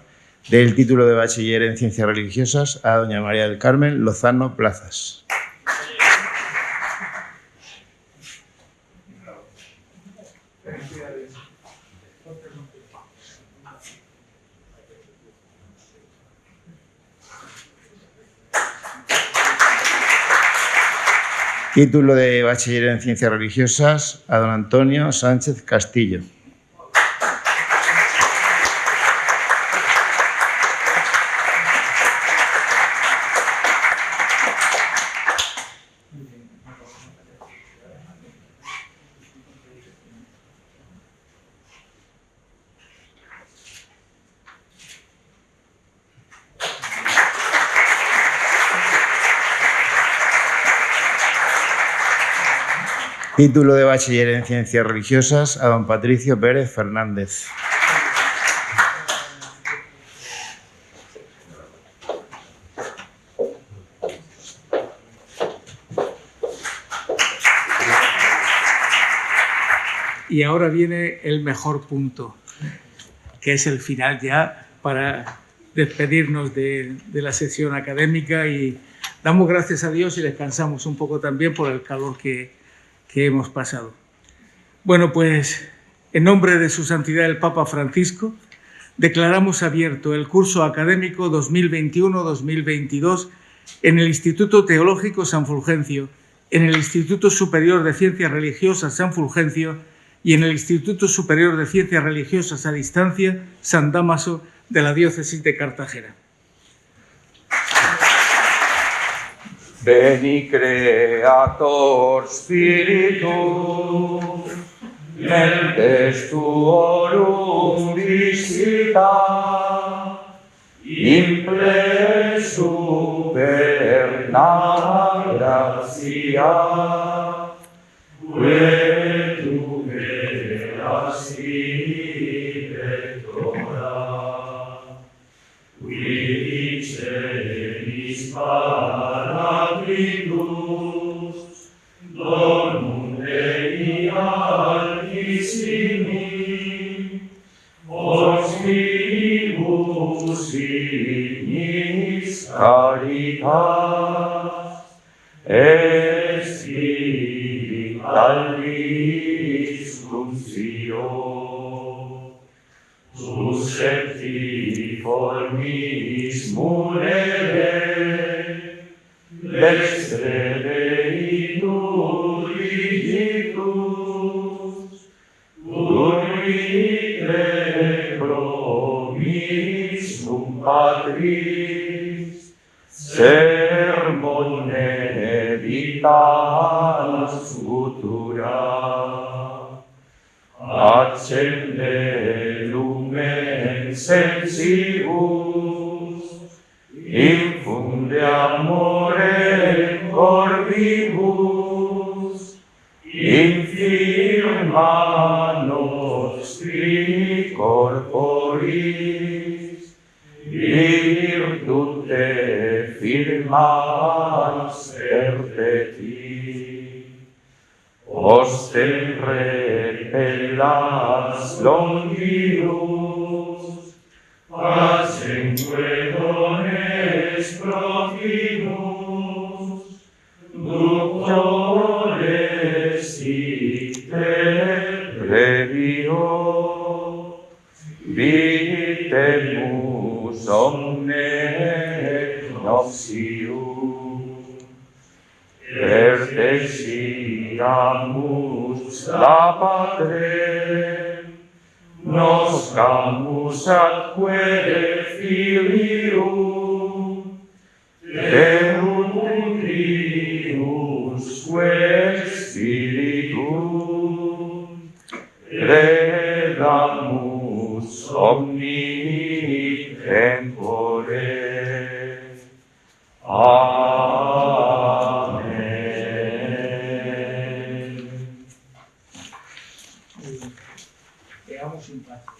del título de bachiller en Ciencias Religiosas a doña María del Carmen Lozano Plazas. Título de bachiller en Ciencias Religiosas a don Antonio Sánchez Castillo. Título de bachiller en Ciencias Religiosas a don Patricio Pérez Fernández. Y ahora viene el mejor punto, que es el final ya para despedirnos de la sesión académica, y damos gracias a Dios y descansamos un poco también por el calor que hemos pasado. Bueno, pues en nombre de Su Santidad el Papa Francisco, declaramos abierto el curso académico 2021-2022 en el Instituto Teológico San Fulgencio, en el Instituto Superior de Ciencias Religiosas San Fulgencio y en el Instituto Superior de Ciencias Religiosas a Distancia San Dámaso de la Diócesis de Cartagena. Veni Creator Spiritus, mentes tuorum visita, imple superna gratia, que tu veras directora, qui celis paracritus, donum Dei altissimi, ostibus ignis caritas, espiritualis crucio, susceptiformis munere, dextre Dei rigitus, urgite promissum Patris, sermone vitalis futura, accende lumen sensibus, infunde amore corbibus, infirma nostri corporis, virtute firmas perpeti, ostem repellas longibus, pacemque dones proximus, ductores iter previo, vitemus omne nocium, pertesiamus la Patrem, noscamus atque Filium, Deum Triusque Spiritum, redamus omni tempore. Amen. Veamos un paso.